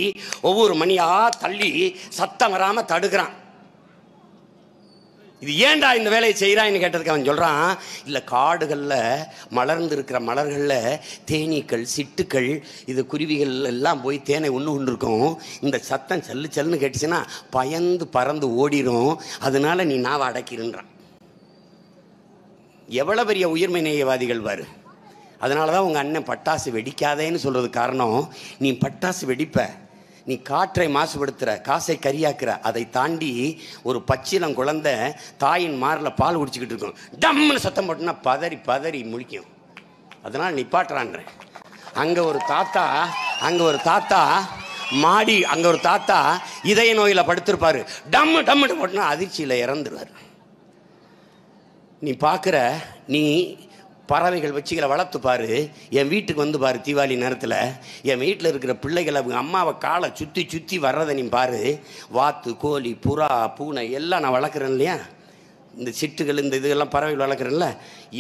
ஒவ்வொரு மணியாக தள்ளி சத்தம் வராமல் தடுக்கிறான். இது ஏன்டா இந்த வேலையை செய்கிறான்னு கேட்டதுக்கு அவன் சொல்கிறான், இல்லை காடுகளில் மலர்ந்து இருக்கிற மலர்களில் தேனீக்கள் சிட்டுக்கள் இது குருவிகள் எல்லாம் போய் தேனை ஒன்று இருக்கும். இந்த சத்தம் சல்லு சல்லுன்னு கேட்டுச்சுன்னா பயந்து பறந்து ஓடிடும். அதனால நீ நாவை அடக்கிருன்றான். எவ்வளோ பெரிய உயிர்மை நேயவாதிகள் பாரு. அதனால தான் உங்கள் அண்ணன் பட்டாசு வெடிக்காதேன்னு சொல்கிறது காரணம், நீ பட்டாசு வெடிப்ப, நீ காற்றை மாசுபடுத்துகிற, காசை கரியாக்குற. அதை தாண்டி ஒரு பச்சிலம் குழந்தை தாயின் மாரில் பால் குடிச்சிக்கிட்டு இருக்கும், டம்னு சத்தம் போட்டுனா பதறி பதறி முழிக்கும். அதனால் நிப்பாட்டுறான்றேன். அங்கே ஒரு தாத்தா மாடி, அங்கே ஒரு தாத்தா இதய நோயில் படுத்திருப்பார், டம்மு டம்முன்னு போட்டுனா அதிர்ச்சியில் இறந்துருவார். நீ பார்க்குற, நீ பறவைகள் வச்சுக்கிற வளர்த்து பாரு, என் வீட்டுக்கு வந்து பாரு, தீபாவளி நேரத்தில் என் வீட்டில் இருக்கிற பிள்ளைகள் அவங்க அம்மாவை காலை சுற்றி சுற்றி வர்றதை நீ பாரு. வாத்து, கோழி, புறா, பூனை எல்லாம் நான் வளர்க்குறேன் இல்லையா, இந்த சிட்டுகள் இந்த இதெல்லாம் பறவைகள் வளர்க்குறேன்ல,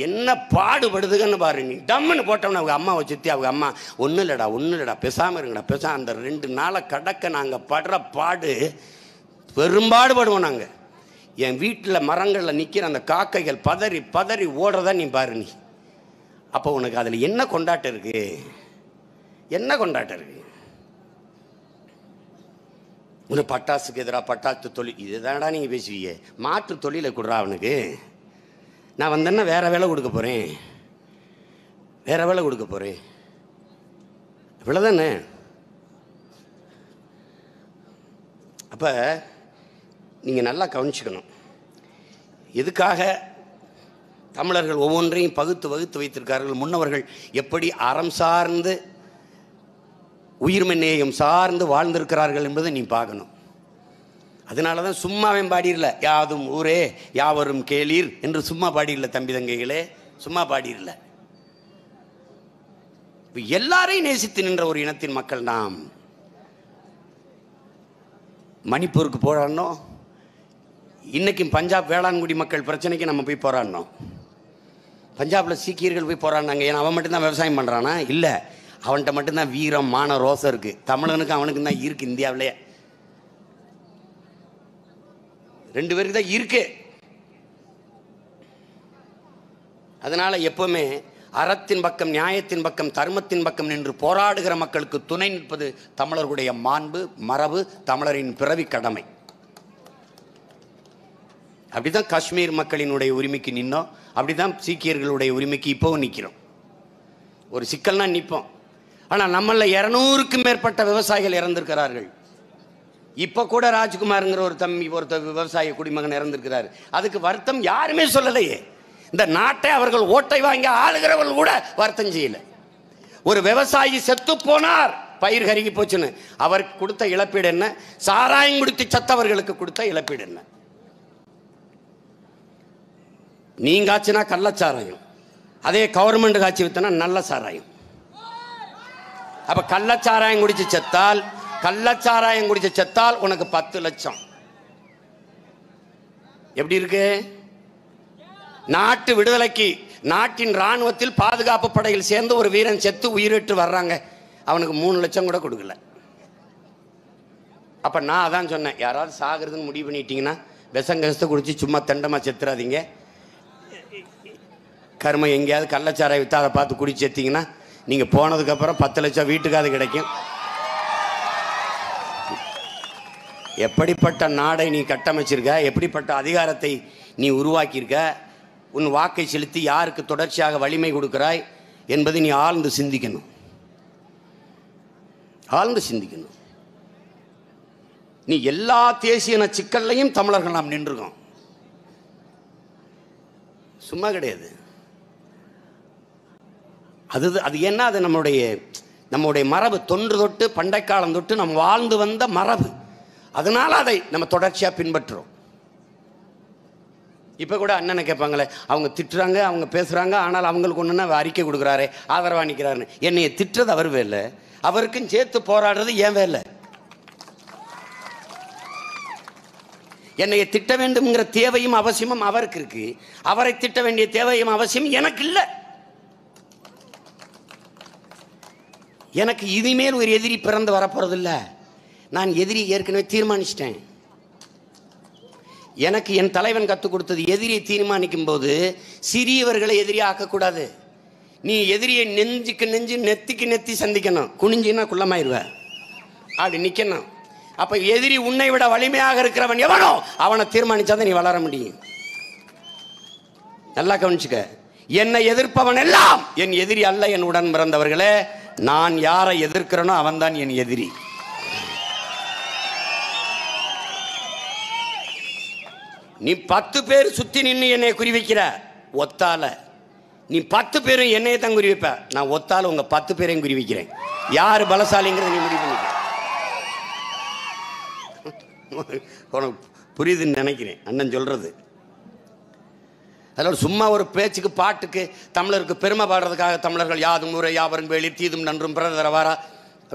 என்ன பாடுபடுதுன்னு பாரு. நீ டம்முன்னு போட்டோம்னா அவங்க அம்மாவை சுற்றி அவங்க அம்மா ஒன்றும் இல்லைடா பேசாமல் இருங்கடா அந்த 2 நாளை கடக்க நாங்கள் படுற பாடு பெரும்பாடுபடுவோம் நாங்கள். என் வீட்டில் மரங்களில் நிற்கிற அந்த காக்கைகள் பதறி பதறி ஓடுறதா நீ பாரு. நீ அப்போ உனக்கு அதில் என்ன கொண்டாட்டம் இருக்கு? என்ன கொண்டாட்டம் இருக்கு? ஒரு பட்டாசுக்கு எதிராக பட்டாசு தொழில் இதுதான்டா நீங்கள் பேசுவீங்க. மாற்று தொழிலை கொடுறா அவனுக்கு. நான் வந்தேன்னா வேற வேலை கொடுக்க போகிறேன், இவ்வளோதானே. அப்போ நீங்கள் நல்லா கவனிச்சுக்கணும், எதுக்காக தமிழர்கள் ஒவ்வொன்றையும் வகுத்து வைத்திருக்கார்கள். முன்னவர்கள் எப்படி அறம் சார்ந்து உயிர்மை நேயம் சார்ந்து வாழ்ந்திருக்கிறார்கள் என்பதை நீ பார்க்கணும். அதனால தான் சும்மாவே பாடிடல, யாதும் ஊரே யாவரும் கேளீர் என்று சும்மா பாடிடல தம்பி தங்கைகளே, சும்மா பாடிடல. எல்லாரையும் நேசித்து நின்ற ஒரு இனத்தின் மக்கள் நாம். மணிப்பூருக்கு போராடணும், இன்றைக்கும் பஞ்சாப் வேளாண்குடி மக்கள் பிரச்சனைக்கு நம்ம போய் போராடணும். பஞ்சாபில் சீக்கியர்கள் போய் போராடினாங்க, ஏன்னா அவன் மட்டும்தான் விவசாயம் பண்ணுறானா? இல்லை, அவன்கிட்ட மட்டும்தான் வீரம் மான ரோசம் இருக்குது. தமிழனுக்கு அவனுக்கு தான் இருக்குது. இந்தியாவிலே 2 பேருக்கு தான் இருக்கு. அதனால் எப்பவுமே அறத்தின் பக்கம், நியாயத்தின் பக்கம், தர்மத்தின் பக்கம் நின்று போராடுகிற மக்களுக்கு துணை நிற்பது தமிழர்களுடைய மாண்பு, மரபு, தமிழரின் பிறவி கடமை. அப்படிதான் காஷ்மீர் மக்களினுடைய உரிமைக்கு நின்னோம், அப்படிதான் சீக்கியர்களுடைய உரிமைக்கு இப்போவும் நிற்கிறோம். ஒரு சிக்கல்னா நிற்போம். ஆனால் நம்மள 200க்கும் மேற்பட்ட விவசாயிகள் இறந்திருக்கிறார்கள். இப்போ கூட ராஜ்குமாருங்கிற ஒரு தம்பி, ஒருத்தர் விவசாய குடிமகன் இறந்திருக்கிறார். அதுக்கு வருத்தம் யாருமே சொல்லலையே. இந்த நாட்டை அவர்கள் ஓட்டை வாங்கி ஆளுகிறவர்கள் கூட வருத்தம் செய்யலை. ஒரு விவசாயி செத்து போனார், பயிர் கருகி போச்சுன்னு, அவருக்கு கொடுத்த இழப்பீடு என்ன? சாராயம் குடித்து சத்தவர்களுக்கு கொடுத்த இழப்பீடு என்ன? நீங்க ஆச்சுன்னா கள்ளச்சாராயம், அதே கவர்மெண்ட் காட்சி வித்தனா நல்ல சாராயம். அப்ப கள்ளச்சாராயம் குடிச்சு செத்தால் உனக்கு 10 லட்சம். எப்படி இருக்கு? நாட்டு விடுதலைக்கு நாட்டின் ராணுவத்தில் பாதுகாப்பு படையில் சேர்ந்து ஒரு வீரன் செத்து உயிரிட்டு வர்றாங்க, அவனுக்கு 3 லட்சம் கூட கொடுக்கல. அப்ப நான் அதான் சொன்னேன், யாராவது சாகிறதுன்னு முடிவு பண்ணிட்டீங்கன்னா விஷங்கசத்தை குடிச்சு சும்மா தண்டமா செத்துறாதீங்க. கர்ம எங்கேயாவது கள்ளச்சாராய விற்று அதை பார்த்து குடிச்சு செத்தீங்கன்னா நீங்கள் போனதுக்கப்புறம் 10 லட்சம் வீட்டுக்காது கிடைக்கும். எப்படிப்பட்ட நாடை நீ கட்டமைச்சிருக்க, எப்படிப்பட்ட அதிகாரத்தை நீ உருவாக்கியிருக்க, உன் வாக்கை செலுத்தி யாருக்கு தொடர்ச்சியாக வலிமை கொடுக்கிறாய் என்பதை நீ ஆழ்ந்து சிந்திக்கணும். நீ எல்லா தேசிய சிக்கல்லையும் தமிழர்கள் நாம் நின்றுக்கோம், சும்மா கிடையாது. அது என்ன? அது நம்முடைய மரபு, தொன்று தொட்டு பண்டை காலம் தொட்டு நம்ம வாழ்ந்து வந்த மரபு. அதனால அதை நம்ம தொடர்ச்சியாக பின்பற்றுறோம். இப்போ கூட அண்ணனை கேட்பாங்களே, அவங்க திட்டுறாங்க, அவங்க பேசுகிறாங்க, ஆனால் அவங்களுக்கு ஒன்றுன்னா அறிக்கை கொடுக்குறாரு, ஆதரவாக நிற்கிறாருன்னு. என்னைய திட்டுறது அவர் வேலை, அவருக்கும் சேர்த்து போராடுறது ஏன் வேலை. என்னைய திட்ட வேண்டும்ங்கிற தேவையும் அவசியமும் அவருக்கு இருக்கு, அவரை திட்ட வேண்டிய தேவையும் அவசியம் எனக்கு இல்லை. எனக்கு இனிமேல் ஒரு எதிரி பிறந்து வரப்போறதில்லை. நான் எதிரி ஏற்கனவே தீர்மானிச்சிட்டேன். எனக்கு என் தலைவன் கற்றுக் கொடுத்தது, எதிரியை தீர்மானிக்கும் போது சிறியவர்களை எதிரியாக ஆக்கக்கூடாது. நீ எதிரியை நெஞ்சுக்கு நெஞ்சு, நெத்திக்கு நெத்தி சந்திக்கணும். குனிஞ்சின்னா குள்ளமாயிருவ, அப்படி நிற்கணும். அப்போ எதிரி உன்னை விட வலிமையாக இருக்கிறவன் எவனோ அவனை தீர்மானிச்சாதான் நீ வளர முடியும். நல்லா கவனிச்சுக்க. என்னை எதிர்ப்பவன் எல்லாம் என் எதிரி அல்ல. என் உடன் பிறந்தவர்களே, நான் யாரை எதிர்க்கிறேனோ அவன்தான் என் எதிரி. நீ 10 பேர் சுத்தி நின்று என்னை குறிவைக்கிற ஒத்தால, நீ 10 பேரும் என்னையே தான் குறிவைப்ப. நான் ஒத்தால உங்க 10 பேரையும் குறிவைக்கிறேன். யாரு பலசாலிங்கிறத நீ முடிவு பண்ணிக்க. உனக்கு புரியுதுன்னு நினைக்கிறேன் அண்ணன் சொல்றது. அதோட சும்மா ஒரு பேச்சுக்கு பாட்டுக்கு தமிழருக்கு பெருமை பாடுறதுக்காக தமிழர்கள் யாதும் ஊரே யாவரும் வேலி தீதும் நன்றும் பிறதரவாரா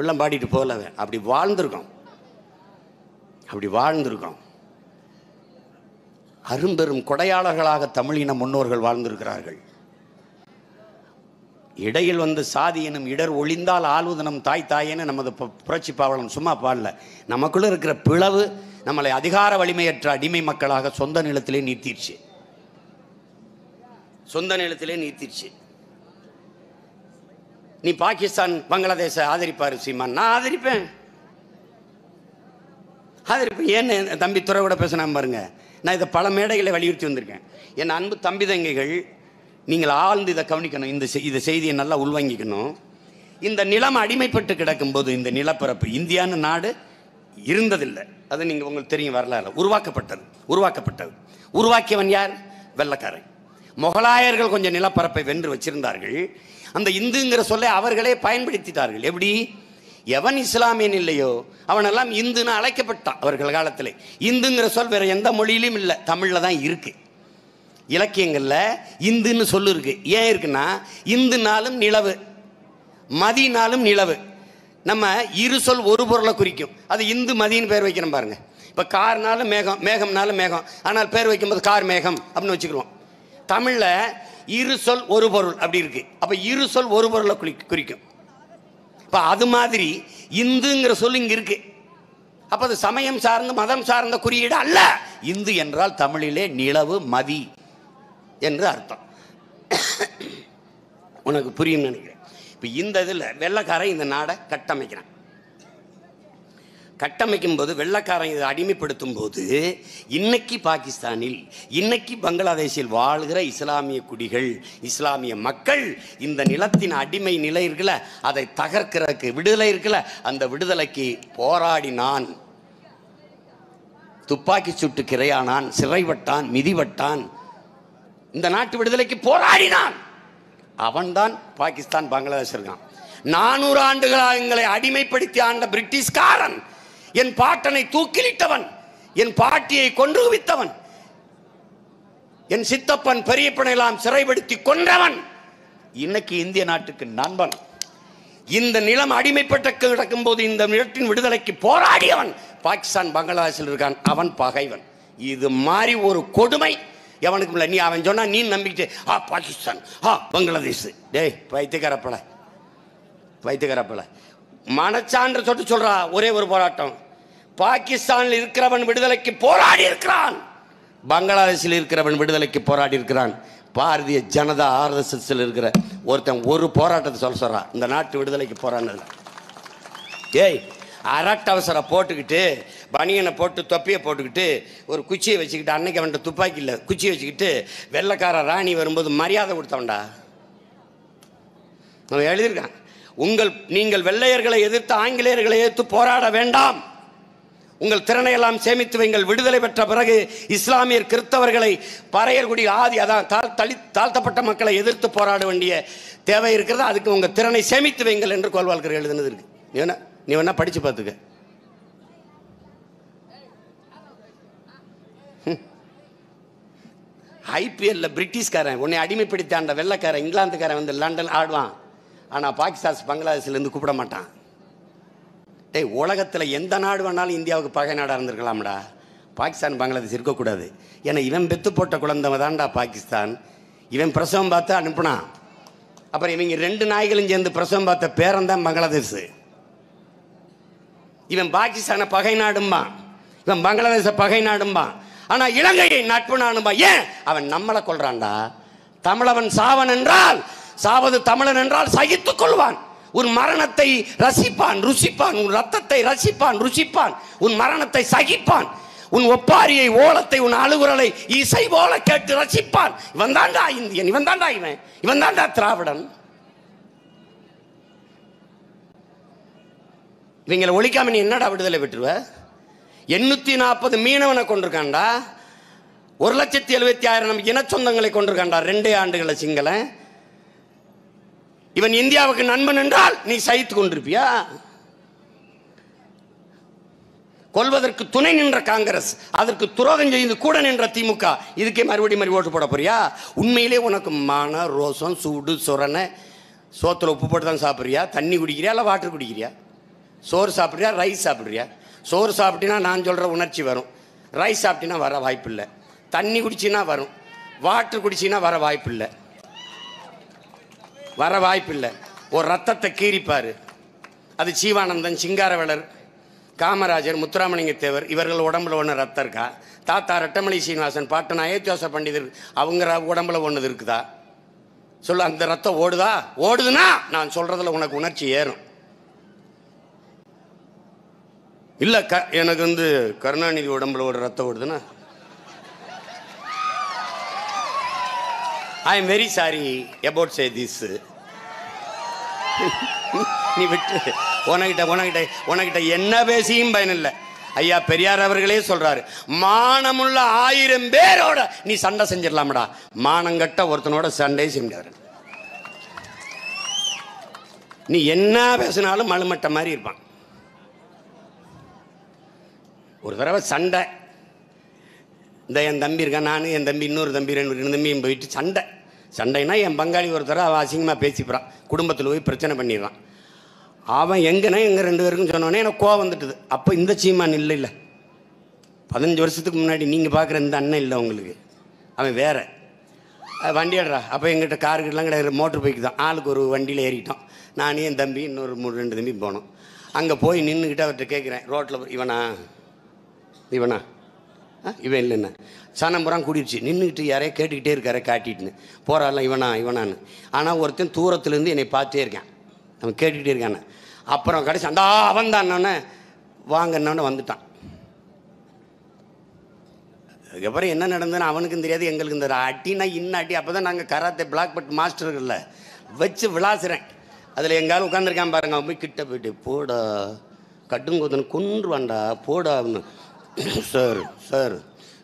எல்லாம் பாடிட்டு போகல. அப்படி வாழ்ந்திருக்கோம், அப்படி வாழ்ந்திருக்கோம். அரும்பெரும் கொடையாளர்களாக தமிழின முன்னோர்கள் வாழ்ந்திருக்கிறார்கள். இடையில் வந்து சாதி எனும் இடர் ஒளிந்தால் ஆள்வதனம் தாய் தாயேன்னு நமது புரட்சி பாவலன் சும்மா பாடல. நமக்குள்ள இருக்கிற பிளவு நம்மளை அதிகார வலிமையற்ற அடிமை மக்களாக சொந்த நிலத்திலே நீத்திருச்சு, சொந்த நிலத்திலே நீத்திருச்சு. நீ பாகிஸ்தான் பங்களாதேஷ ஆதரிப்பாரு சீமான், நான் ஆதரிப்பேன். ஏன்னு தம்பி துறை கூட பேசினா பாருங்க. நான் இதை பல மேடைகளை வலியுறுத்தி வந்திருக்கேன். என் அன்பு தம்பி தங்கைகள், நீங்கள் ஆழ்ந்து இதை கவனிக்கணும், இந்த செய்தியை நல்லா உள்வாங்கிக்கணும். இந்த நிலம் அடிமைப்பட்டு கிடக்கும் போது இந்த நிலப்பரப்பு இந்தியான்னு நாடு இருந்ததில்லை. அது நீங்கள் உங்களுக்கு தெரியும், வரலாறு உருவாக்கப்பட்டது. உருவாக்கியவன் யார்? வெள்ளைக்காரன். முகலாயர்கள் கொஞ்சம் நிலப்பரப்பை வென்று வச்சிருந்தார்கள். அந்த இந்துங்கிற சொல்லை அவர்களே பயன்படுத்திட்டார்கள். எப்படி? எவன் இஸ்லாமியன் இல்லையோ அவனெல்லாம் இந்துன்னு அழைக்கப்பட்டான் அவர்கள் காலத்தில். இந்துங்கிற சொல் வேற எந்த மொழியிலும் இல்லை, தமிழில் தான் இருக்கு. இலக்கியங்களில் இந்துன்னு சொல்லு இருக்கு. ஏன் இருக்குன்னா, இந்துனாலும் நிலவு, மதினாலும் நிலவு. நம்ம இரு சொல் ஒரு பொருளை குறிக்கும். அது இந்து மதின்னு பேர் வைக்கிறோம் பாருங்க. இப்போ கார்னாலும் மேகம், மேகம்னாலும் மேகம், ஆனால் பேர் வைக்கும்போது கார் மேகம் அப்படின்னு வச்சுக்கிறோம். தமிழில் இரு சொல் ஒரு பொருள் அப்படி இருக்கு. அப்போ இரு சொல் ஒரு பொருளை குறிக்கும். இப்போ அது மாதிரி இந்துங்கிற சொல் இங்கே இருக்கு. அப்போ அது சமயம் சார்ந்த மதம் சார்ந்த குறியீடு அல்ல. இந்து என்றால் தமிழிலே நிலவு மதி என்று அர்த்தம். உனக்கு புரியும் நினைக்கிறேன். இப்போ இந்த இதில் வெள்ளைக்காரன் இந்த நாடை கட்டமைக்கிறான். கட்டமைக்கும் போது வெள்ளைக்காரன் இதை அடிமைப்படுத்தும் போது இன்னைக்கு பாகிஸ்தானில், இன்னைக்கு பங்களாதேஷில் வாழ்கிற இஸ்லாமிய குடிகள், இஸ்லாமிய மக்கள் இந்த நிலத்தின் அடிமை நிலை இருக்குல்ல, அதை தகர்க்கிறதுக்கு விடுதலை இருக்குல்ல, அந்த விடுதலைக்கு போராடினான். துப்பாக்கி சுட்டு கிரையானான், சிறைப்பட்டான், மிதிவட்டான். இந்த நாட்டு விடுதலைக்கு போராடினான். அவன்தான் பாகிஸ்தான் பங்களாதேஷ் இருக்கான். 400 ஆண்டுகளாக எங்களை அடிமைப்படுத்தி ஆண்ட பிரிட்டிஷ்காரன், என் பாட்டனை தூக்கிலிட்டவன், என் பாட்டியை கொன்று குவித்தவன், என் சித்தப்பன் பெரியப்பனையெல்லாம் சிறைப்படுத்தி கொன்றவன், இன்னைக்கு இந்திய நாட்டுக்கு நண்பன். இந்த நிலம் அடிமைப்பட்ட கிடக்கும் போது இந்த நிலத்தின் விடுதலைக்கு போராடியவன் பாகிஸ்தான் பங்களாதேஷில் இருக்கான். அவன் பகைவன். இது மாதிரி ஒரு கொடுமை எவனுக்கு இல்லை. நீ அவன் சொன்னா நீ நம்பிக்கிட்டு பாகிஸ்தான் பங்களாதேஷ், டேய் பைத்தியக்காரப்பல மனச்சான்று சொட்டு சொல்றா. ஒரே ஒரு போராட்டம். பாகிஸ்தானில் இருக்கிறவன் விடுதலைக்கு போராடி இருக்கிறான், பங்களாதேஷில் இருக்கிறவன் விடுதலைக்கு போராடி இருக்கிறான். பாரதிய ஜனதா RSS இருக்கிற ஒருத்தன் ஒரு போராட்டத்தை சொல்றான், இந்த நாட்டு விடுதலைக்கு போராடினது. ஏய், அரட்டவசர போட்டுக்கிட்டு, பனியனை போட்டு தொப்பியை போட்டுக்கிட்டு, ஒரு குச்சியை வச்சுக்கிட்டு, அன்னைக்கு அவன்கிட்ட துப்பாக்கி இல்லை, குச்சியை வச்சுக்கிட்டு வெள்ளைக்கார ராணி வரும்போது மரியாதை கொடுத்தவன்டா. அவன் எழுதியிருக்கான், நீங்கள் வெள்ளையர்களை எதிர்த்து ஆங்கிலேயர்களை எதிர்த்து போராட வேண்டாம், உங்கள் திறனை எல்லாம் சேமித்து வைங்கள். விடுதலை பெற்ற பிறகு இஸ்லாமியர் கிறிஸ்தவர்களை பறையர்குடி ஆதி அதான் தாழ்த்தப்பட்ட மக்களை எதிர்த்து போராட வேண்டிய தேவை இருக்கிறது, அதுக்கு உங்கள் திறனை சேமித்து வைங்கள் என்று கோல்வால்கர் எழுதுனது இருக்கு. நீ வேணா படிச்சு பார்த்துக்க. IPL பிரிட்டிஷ்காரன் உன்னை அடிமைப்படுத்தாண்ட வெள்ளைக்காரன் இங்கிலாந்துக்காரன் வந்து லண்டன் ஆடுவான், ஆனால் பாகிஸ்தான் பங்களாதேஷ்லேருந்து கூப்பிட மாட்டான். டேய், உலகத்தில் எந்த நாடு வேணாலும் இந்தியாவுக்கு பகை நாடாக இருந்திருக்கலாம்டா, பாகிஸ்தான் பங்களாதேஷ் இருக்கக்கூடாது. ஏன்னா இவன் பெத்து போட்ட குழந்தை தான்டா பாகிஸ்தான். இவன் பிரசவம் பார்த்து அனுப்புனான். அப்புறம் இவங்க 2 நாய்களும் சேர்ந்து பிரசவம் பார்த்த பேரன் தான் பங்களாதேஷ். இவன் பாகிஸ்தானை பகை நாடும்பான், இவன் பங்களாதேஷ பகை நாடும்பான், ஆனா இலங்கையை நட்பு நாடும்பா. ஏன்? அவன் நம்மளை கொள்றான்டா. தமிழவன் சாவன் என்றால், சாவது தமிழன் என்றால் சகித்துக் கொள்வான். உன் மரணத்தை ரசிப்பான், ருசிப்பான். உன் ரத்தத்தை ரசிப்பான், ருசிப்பான். உன் மரணத்தை சகிப்பான். உன் ஒப்பாரியை ஓலத்தை உன் அழுகுரலை இசை போல கேட்டு ரசிப்பான். இவன் தாண்டா இந்தியன், இவன் தாண்டா இவன் தாண்டா திராவிடன். இவங்களை ஒழிக்காம நீ என்னடா விடுதலை பெற்றுவ? 840 மீனவனை கொண்டிருக்காண்டா, 1,76,000 இன சொந்தங்களை கொண்டிருக்காண்டா 2 ஆண்டுகளை சிங்கள. இவன் இந்தியாவுக்கு நண்பன் என்றால் நீ சகித்து கொண்டிருப்பியா? கொல்வதற்கு துணை நின்ற காங்கிரஸ், அதற்கு துரோகம் செய்து கூட நின்ற திமுக, இதுக்கே மறுபடியும் ஓட்டு போட போறியா? உண்மையிலே உனக்கு மான ரோசம் சூடு சொரணை, சோத்துல உப்பு போட்டு தான் சாப்பிட்றியா? தண்ணி குடிக்கிறியா இல்லை வாட்டர் குடிக்கிறியா? சோறு சாப்பிட்றியா ரைஸ் சாப்பிட்றியா? சோறு சாப்பிட்டினா நான் சொல்கிற உணர்ச்சி வரும், ரைஸ் சாப்பிட்டினா வர வாய்ப்பு இல்லை. தண்ணி குடிச்சின்னா வரும், வாட்டர் குடிச்சின்னா வர வாய்ப்பு இல்லை, வர வாய்ப்பு இல்லை. ஒரு ரத்தத்தை கீறிப்பார், அது ஜீவானந்தன், சிங்காரவேலர், காமராஜர், முத்துராமலிங்க தேவர் இவர்கள் உடம்புல ஒன்று ரத்தம் இருக்கா? தாத்தா ரெட்டமலை சீனிவாசன், பாட்டன் அயோத்தியாச பண்டிதர் அவங்க உடம்புல ஒன்று இருக்குதா? சொல்ல, அந்த ரத்தம் ஓடுதா? ஓடுதுன்னா நான் சொல்றதுல உனக்கு உணர்ச்சி ஏறும். இல்லை எனக்கு கருணாநிதி உடம்புல ஒரு ரத்தம் ஓடுதுன்னா I am very sorry about say this. நீ விட்டு உனக்கிட்ட என்ன பேசியும் பயனில்லை. ஐயா பெரியார் அவர்களே சொல்றாரு, மானமுள்ள 1000 பேரோட நீ சண்டை செஞ்சிடலாமடா, மானங்கட்ட ஒருத்தனோட சண்டை செய்ய முடியாது. நீ என்ன பேசினாலும் மழுமட்ட மாதிரி இருப்பான். ஒரு தடவை சண்டை, இந்த என் தம்பி இருக்கான், நான் என் தம்பி இன்னொரு தம்பி 2 தம்பியும் போயிட்டு சண்டைனா என் பங்காளி ஒரு தடவை அவன் அசிங்கமாக பேசிப்பான், குடும்பத்தில் போய் பிரச்சனை பண்ணிடுறான். அவன் எங்கன்னா எங்கள் 2 பேருக்கும் சொன்னோன்னே எனக்கு கோவம் வந்துட்டுது. அப்போ இந்த சீமான் இல்லை 15 வருஷத்துக்கு முன்னாடி நீங்கள் பார்க்குற இந்த அண்ணன் இல்லை உங்களுக்கு, அவன் வேற வண்டி ஆடுறா. அப்போ எங்கிட்ட காருக்கெல்லாம் கிடையாது, மோட்டர் பைக்கு தான். ஆளுக்கு ஒரு வண்டியில் ஏறிட்டோம். நானே என் தம்பி இன்னொரு 2 தம்பி போனோம். அங்கே போய் நின்றுக்கிட்டு அவர்கிட்ட கேட்குறேன், ரோட்டில் இவனா இவன் இல்லைண்ணா, சனம்புறம் கூடிடுச்சு. நின்றுக்கிட்டு யாரையோ கேட்டுக்கிட்டே இருக்காரு காட்டிட்டுன்னு, போகிறாலாம் இவனான்னு. ஆனால் ஒருத்தன் தூரத்துலேருந்து என்னை பார்த்தே இருக்கான், அவன் கேட்டுக்கிட்டே இருக்கானே. அப்புறம் கடைசி அண்டா அவன் தானே வாங்கன்னு வந்துட்டான். அதுக்கப்புறம் என்ன நடந்ததுன்னு அவனுக்கும் தெரியாது, எங்களுக்கும் தெரியாது. அட்டினா அட்டி. அப்போ தான் நாங்கள் கராத்தே பிளாக் பெல்ட் மாஸ்டர்களில் வச்சு விளாசுறேன். அதில் எங்காலும் உட்காந்துருக்கான் பாருங்க, அவன் போய் கிட்ட போயிட்டு, போடா கட்டுங்கோத்தனை கொன்றுவான்டா போடா அப்படின்னு. சார்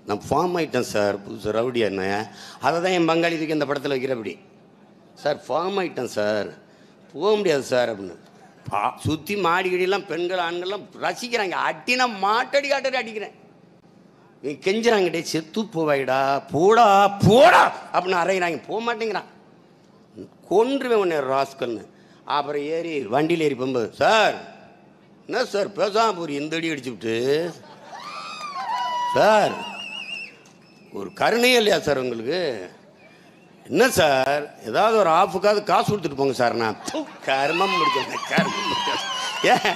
நான் ஃபார்ம் ஆகிட்டேன் சார், புதுசு ரவுடியா என்ன. அதை தான் என் பங்காளி தூக்கி இந்த படத்தில் வைக்கிறபடி, சார் ஃபார்ம் ஆகிட்டேன் சார், போக முடியாது சார் அப்படின்னு. சுற்றி மாடிக்கடியெல்லாம் பெண்கள் ஆண்கள்லாம் ரசிக்கிறாங்க. அட்டினா மாட்டடி அடிக்கிறேன். நீ கெஞ்சுறாங்கடே, செத்து போவாயிடா போடா அப்படின்னு அரைகிறாங்க. போக மாட்டேங்கிறான், கொன்றுவேன் உன்னை ராஸ்கல்னு. அப்புறம் ஏறி வண்டியில் ஏறி போகும்போது, சார் என்ன சார் பேசாம போய் இந்த அடி அடிச்சுவிட்டு, சார் ஒரு கருணையே இல்லையா சார் உங்களுக்கு? என்ன சார் ஏதாவது ஒரு ஆஃபுக்காவது காசு கொடுத்துட்டு போங்க சார். நான் கர்மம் முடிச்சேன். ஏன்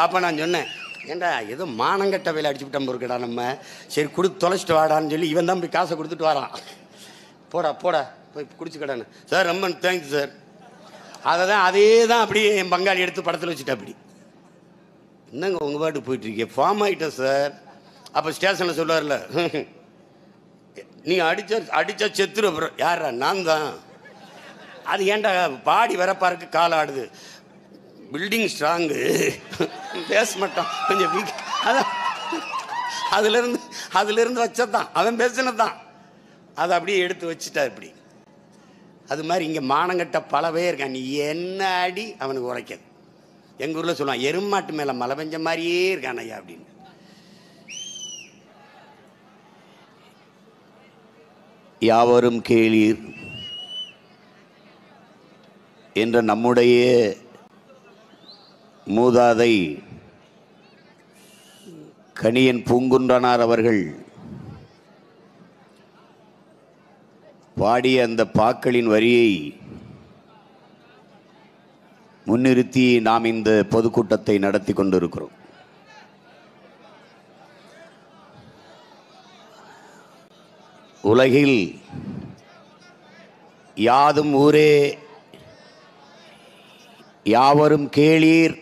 அப்போ நான் சொன்னேன், ஏண்டா ஏதோ மானங்கட்ட வேலை அடிச்சுவிட்டோம் பொருக்கடா நம்ம, சரி கொடுத்து தொலைச்சிட்டு வாடான்னு சொல்லி இவன் தான் போய் காசை கொடுத்துட்டு வரான். போடா போய் குடிச்சுக்கடான்னு. சார் ரொம்ப தேங்க்ஸ் சார். அதே தான் அப்படியே என் பங்காளி எடுத்து படத்தில் வச்சுட்டா. அப்படி என்னங்க உங்கள் பாட்டு போயிட்டுருக்கீங்க, ஃபார்ம் ஆகிட்டேன் சார். அப்போ ஸ்டேஷனில் சொல்லுவார்ல, நீ அடித்தா செத்துரு. அப்புறம் யாரா? நான் தான். அது ஏன்டா பாடி வரப்பாருக்கு கால் ஆடுது, பில்டிங் ஸ்ட்ராங்கு, பேசமாட்டான் கொஞ்சம் வீக். அதான் அதுலேருந்து வச்சதான் அவன் பேசினதான், அதை அப்படியே எடுத்து வச்சுட்டா. இப்படி அது மாதிரி இங்கே மானங்கட்ட பலவே இருக்கான். நீ என்ன அடி அவனுக்கு உரைக்காது. எங்கள் ஊரில் சொல்லுவான், எருமாட்டு மேலே மழை பெஞ்ச மாதிரியே இருக்கான் ஐயா அப்படின்னு. யாவரும் கேளீர் என்ற நம்முடைய மூதாதை கணியன் பூங்குன்றனார் அவர்கள் பாடிய அந்த பாக்களின் வரியை முன்னிறுத்தி நாம் இந்த பொதுக்கூட்டத்தை நடத்தி கொண்டிருக்கிறோம். உலகில் யாதும் ஊரே யாவரும் கேளீர்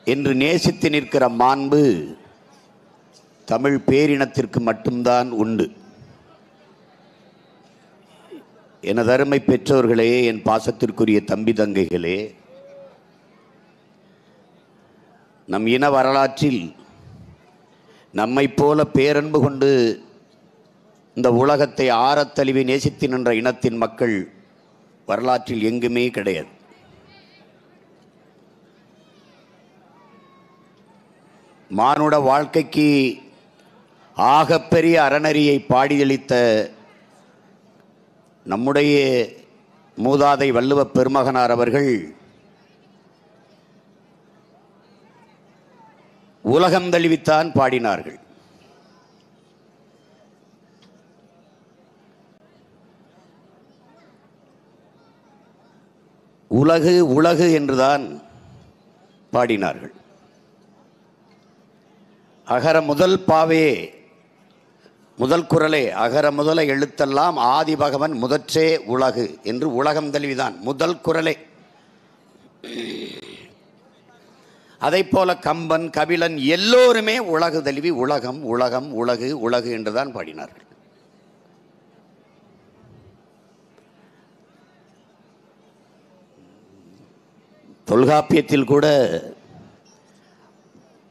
என்று நேசித்து நிற்கிற மாண்பு
தமிழ் பேரினத்திற்கு மட்டும்தான் உண்டு. எனது அருமை பெற்றோர்களே, என் பாசத்திற்குரிய தம்பி தங்கைகளே, நம் இன வரலாற்றில் நம்மை போல பேரன்பு கொண்டு இந்த உலகத்தை ஆரத்தழுவி நேசித்து நின்ற இனத்தின் மக்கள் வரலாற்றில் எங்குமே கிடையாது. மானுட வாழ்க்கைக்கு ஆகப்பெரிய அறநெறியை பாடியளித்த நம்முடைய மூதாதை வள்ளுவ பெருமகனார் அவர்கள் உலகம் தழுவித்தான் பாடினார்கள். உலகு உலகு என்றுதான் பாடினார்கள். அகர முதல் பாவே முதல் குரலே அகர முதல எழுத்தெல்லாம் ஆதி பகவன் முதற்றே உலகு என்று உலகம் தழுவிதான் முதல் குரலே. அதை போல கம்பன், கபிலன் எல்லோருமே உலகு தழுவி உலகம் உலகம் உலகு உலகு என்றுதான் பாடினார்கள். தொல்காப்பியத்தில் கூட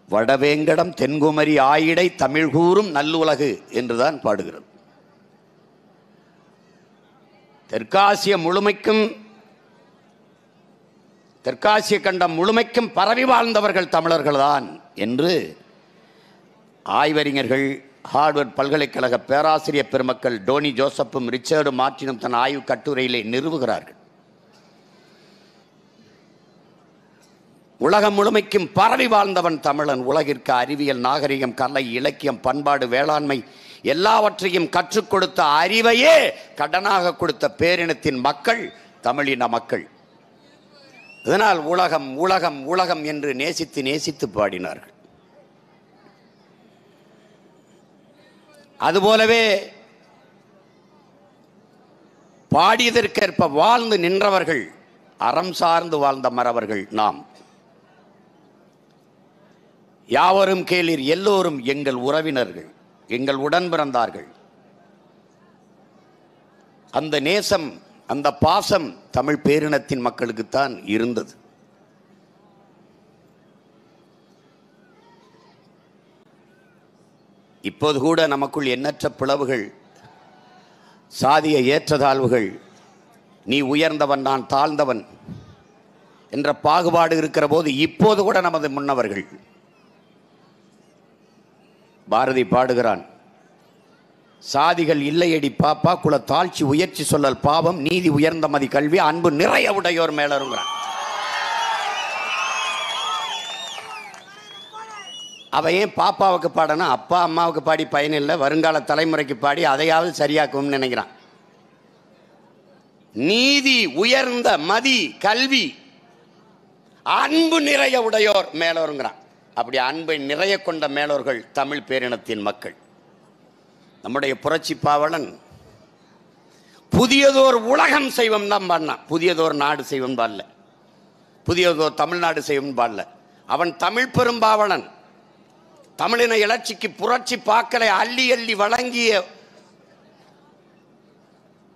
வடவேங்கடம் தென்குமரி ஆயிடை தமிழ் கூறும் நல்லுலகு என்றுதான் பாடுகிறது. தெற்காசிய கண்டம் முழுமைக்கும் பரவி வாழ்ந்தவர்கள் தமிழர்கள்தான் என்று ஆய்வறிஞர்கள், ஹார்வர்ட் பல்கலைக்கழக பேராசிரியர் பெருமக்கள் டோனி ஜோசப்பும் ரிச்சர்டு மார்டினும் தன் ஆய்வு கட்டுரையிலே நிறுவுகிறார்கள். உலகம் முழுமைக்கும் பரவி வாழ்ந்தவன் தமிழன். உலகிற்கு அறிவியல், நாகரிகம், கலை, இலக்கியம், பண்பாடு, வேளாண்மை எல்லாவற்றையும் கற்றுக் கொடுத்த அறிவையே கடனாக கொடுத்த பேரினத்தின் மக்கள் தமிழின மக்கள். இதனால் உலகம் உலகம் உலகம் என்று நேசித்து நேசித்து பாடினார்கள். அதுபோலவே பாடியதற்கேற்ப வாழ்ந்து நின்றவர்கள், அறம் சார்ந்து வாழ்ந்த மறவர்கள் நாம். யாவரும் கேளீர், எல்லோரும் எங்கள் உறவினர்கள், எங்கள் உடன் பிறந்தார்கள். அந்த நேசம், அந்த பாசம் தமிழ் பேரினத்தின் மக்களுக்குத்தான் இருந்தது. இப்போது கூட நமக்குள் எண்ணற்ற பிளவுகள், சாதிய ஏற்றத்தாழ்வுகள், நீ உயர்ந்தவன் நான் தாழ்ந்தவன் என்ற பாகுபாடு இருக்கிற போது இப்போது கூட நமது முன்னவர்கள், பாரதி பாடுகிறான், சாதிகள் இல்லையடி பாப்பா, குல தாழ்ச்சி உயர்ச்சி சொல்லல் பாவம், நீதி உயர்ந்த மதி கல்வி, அன்பு நிறைய உடையோர் மேலருங்கிறான். அவன் ஏன் பாப்பாவுக்கு பாடனா, அப்பா அம்மாவுக்கு பாடி பயனில்லை, வருங்கால தலைமுறைக்கு பாடி அதையாவது சரியாக்கும்னு நினைக்கிறான். நீதி உயர்ந்த மதி கல்வி, அன்பு நிறைய உடையோர் மேலோருங்கிறான். அப்படி அன்பை நிறைய கொண்ட மேலோர்கள் தமிழ் பேரினத்தின் மக்கள். நம்முடைய புரட்சி பாவலன் புதியதோர் உலகம் செய்வம் தான் பாடினான். புதியதோர் நாடு செய்வம் பாடல, புதியதோர் தமிழ்நாடு செய்வம் பாடல. அவன் தமிழ் பெரும்பாவலன். தமிழின இலட்சிக்கு புரட்சி பாக்களை அள்ளி அள்ளி வழங்கிய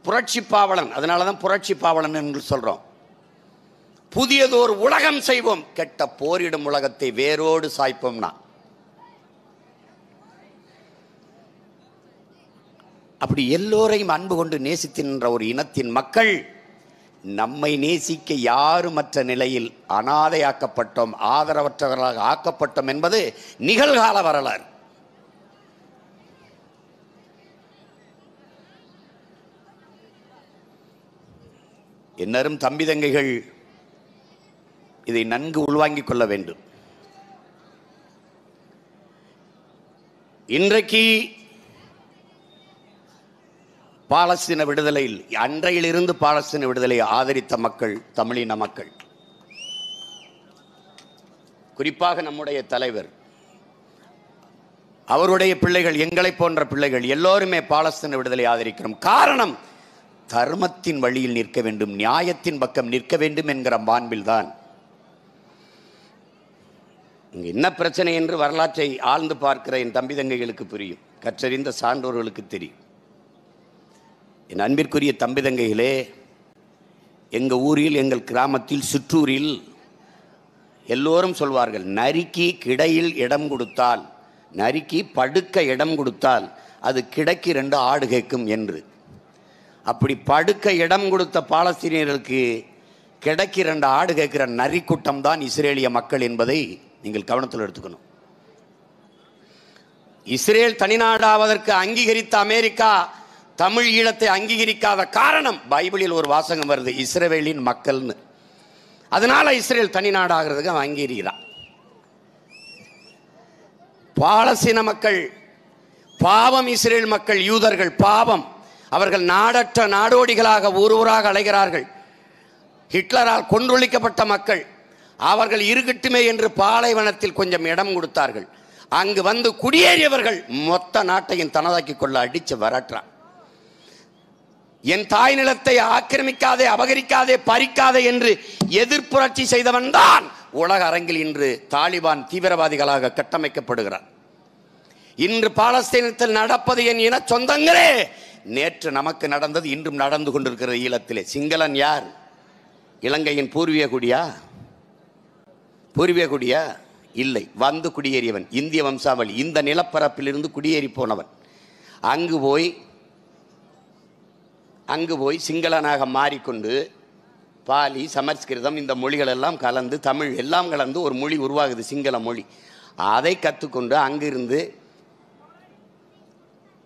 புரட்சி பாவலன். அதனாலதான் புரட்சி பாவலன் என்று சொல்றோம். புதியதோர் உலகம் செய்வோம், கெட்ட போரிடும் உலகத்தை வேரோடு சாய்ப்போம்னா. அப்படி எல்லோரையும் அன்பு கொண்டு நேசித்தின்ற ஒரு இனத்தின் மக்கள் நம்மை நேசிக்க யாருமற்ற நிலையில் அனாதையாக்கப்பட்டோம், ஆதரவற்றவர்களாக ஆக்கப்பட்டோம் என்பது நிகழ்கால வரலாறு. என்னரும் தம்பி தங்கைகள் இதை நன்கு உள்வாங்கிக் கொள்ள வேண்டும். இன்றைக்கு பாலஸ்தீன விடுதலையில், அன்றையிலிருந்து பாலஸ்தீன விடுதலையை ஆதரித்த மக்கள் தமிழின மக்கள். குறிப்பாக நம்முடைய தலைவர், அவருடைய பிள்ளைகள், எங்களை போன்ற பிள்ளைகள் எல்லோருமே பாலஸ்தீன விடுதலை ஆதரிக்கிறோம். காரணம், தர்மத்தின் வழியில் நிற்க வேண்டும், நியாயத்தின் பக்கம் நிற்க வேண்டும் என்கிற மாண்பில்தான். இங்கே என்ன பிரச்சனை என்று வரலாற்றை ஆழ்ந்து பார்க்கிற என் தம்பி தங்கைகளுக்கு புரியும், கற்றறிந்த சான்றோர்களுக்கு தெரியும். என் அன்பிற்குரிய தம்பி தங்கைகளே, எங்கள் ஊரில், எங்கள் கிராமத்தில், சிற்றூரில் எல்லோரும் சொல்வார்கள், நரிக்கு கிடையில் இடம் கொடுத்தால், நரிக்கு படுக்க இடம் கொடுத்தால் அது கிடைக்கு 2 ஆடு கேட்கும் என்று. அப்படி படுக்க இடம் கொடுத்த பாலஸ்தீனியர்களுக்கு கிடைக்கு 2 ஆடு கேட்கிற நரி கூட்டம் தான் இஸ்ரேலிய மக்கள் என்பதை நீங்கள் கவனத்தில் எடுத்துக்கணும். இஸ்ரேல் தனிநாடாவதற்கு அங்கீகரித்த அமெரிக்கா தமிழ் ஈழத்தை அங்கீகரிக்காத காரணம், பைபிளில் ஒரு வாசகம் வருது, இஸ்ரவேலின் மக்கள்னு. அதனால இஸ்ரேல் தனிநாடாகிறதுக்கு அவன் அங்கீகரிக்கிறான். பாலஸ்தீன மக்கள் பாவம், இஸ்ரேல் மக்கள் யூதர்கள் பாவம். அவர்கள் நாடற்ற நாடோடிகளாக ஊர் ஊராக அலைகிறார்கள். ஹிட்லரால் கொன்றொழிக்கப்பட்ட மக்கள். அவர்கள் இருக்கட்டுமே என்று பாலைவனத்தில் கொஞ்சம் இடம் கொடுத்தார்கள். அங்கு வந்து குடியேறியவர்கள் மொத்த நாட்டையும் தனதாக்கி கொள்ள அடிச்சு வரட்டான். என் தாய் நிலத்தை ஆக்கிரமிக்காதே, அபகரிக்காதே, பறிக்காதே என்று எதிர்ப்புரட்சி செய்தவன் தான் உலக அரங்கில் இன்று தாலிபான் தீவிரவாதிகளாக கட்டமைக்கப்படுகிறார். இன்று பாலஸ்தீனத்தில் நடப்பது என் இன சொந்தங்களே, நேற்று நமக்கு நடந்தது இன்றும் நடந்து கொண்டிருக்கிற ஈழத்திலே. சிங்களன் யார்? இலங்கையின் பூர்வீக குடியா? பூர்வீக குடியா? இல்லை, வந்து குடியேறியவன், இந்திய வம்சாவளி. இந்த நிலப்பரப்பிலிருந்து குடியேறி போனவன். அங்கு போய் சிங்களனாக மாறிக்கொண்டு பாலி, சமஸ்கிருதம் இந்த மொழிகள் எல்லாம் கலந்து, தமிழ் எல்லாம் கலந்து ஒரு மொழி உருவாகுது, சிங்கள மொழி. அதை கற்றுக்கொண்டு அங்கிருந்து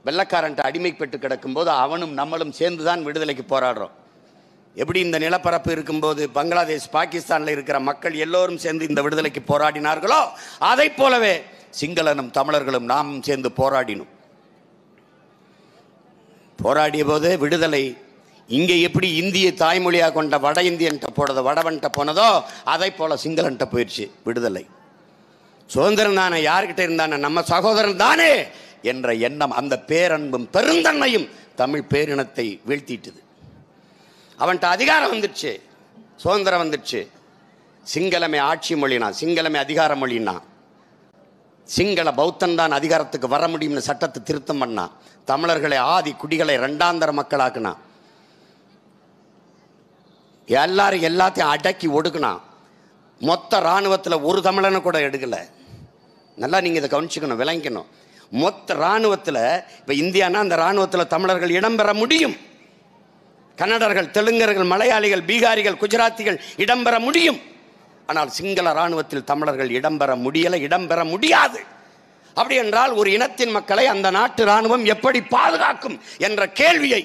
வெள்ளக்காரன்ட்டு அடிமைப்பட்டு கிடக்கும்போது அவனும் நம்மளும் சேர்ந்து தான் விடுதலைக்கு போராடுறோம். எப்படி இந்த நிலப்பரப்பு இருக்கும்போது பங்களாதேஷ், பாகிஸ்தானில் இருக்கிற மக்கள் எல்லோரும் சேர்ந்து இந்த விடுதலைக்கு போராடினார்களோ, அதை போலவே சிங்களனும் தமிழர்களும் நாமும் சேர்ந்து போராடினோம். போராடிய போது விடுதலை இங்கே எப்படி இந்திய தாய்மொழியாக கொண்ட வட இந்தியன்ட்ட போனதோ, வடவன்ட்ட போனதோ, அதை போல சிங்களன்ட்ட போயிடுச்சு விடுதலை. சுதந்திரம் தானே, யார்கிட்ட இருந்தானே, நம்ம சகோதரன் தானே என்ற எண்ணம், அந்த பேரன்பும் பெருந்தன்மையும் தமிழ் பேரினத்தை வீழ்த்திட்டுது. அவன்கிட்ட அதிகாரம் வந்துடுச்சு, சுதந்திரம் வந்துடுச்சு. சிங்களமே ஆட்சி மொழினா, சிங்களமே அதிகார மொழினா, சிங்கள பௌத்தன் தான் அதிகாரத்துக்கு வர முடியும்னு சட்டத்தை திருத்தம் பண்ணா. தமிழர்களை, ஆதி குடிகளை 2ஆந்தர மக்களாக்குனா. எல்லாரும் எல்லாத்தையும் அடக்கி ஒடுக்குனா. மொத்த இராணுவத்தில் ஒரு தமிழனை கூட எடுக்கல. நல்லா நீங்கள் இதை கவனிச்சுக்கணும், விளங்கிக்கணும். மொத்த இராணுவத்தில், இப்போ இந்தியானா அந்த இராணுவத்தில் தமிழர்கள் இடம்பெற முடியும். கன்னடர்கள், தெலுங்கர்கள், மலையாளிகள், பீகாரிகள், குஜராத்திகள் இடம்பெற முடியும். ஆனால் சிங்கள இராணுவத்தில் தமிழர்கள் இடம்பெற முடியலை, இடம்பெற முடியாது. அப்படி என்றால் ஒரு இனத்தின் மக்களை அந்த நாட்டு இராணுவம் எப்படி பாதுகாக்கும் என்ற கேள்வியை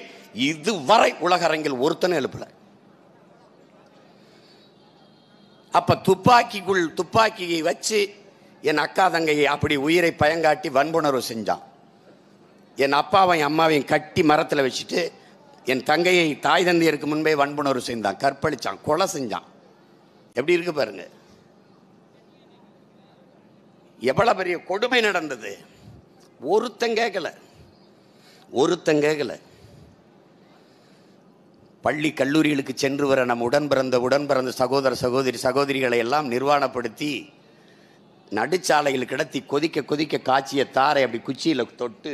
இதுவரை உலக அரங்கில் ஒருத்தனை எழுப்பல. அப்ப துப்பாக்கியை வச்சு என் அக்கா தங்கையை அப்படி உயிரை பயங்காட்டி வன்புணர்வு செஞ்சான். என் அப்பாவையும் அம்மாவையும் கட்டி மரத்தில் வச்சுட்டு என் தங்கையை தாய் தந்தையருக்கு முன்பே வன்புணர்வு செய்தான், கற்பழிச்சான், கொலை செஞ்சான். எப்படி இருக்கு பாருங்க, எவ்வளவு பெரிய கொடுமை நடந்தது. ஒருத்தன் கேட்கல. பள்ளி கல்லூரிகளுக்கு சென்று வர நம் உடன் பிறந்த சகோதரிகளை எல்லாம் நிர்வாணப்படுத்தி நடுச்சாலையில் கிடத்தி கொதிக்க காய்ச்சிய தாரை அப்படி குச்சியில் தொட்டு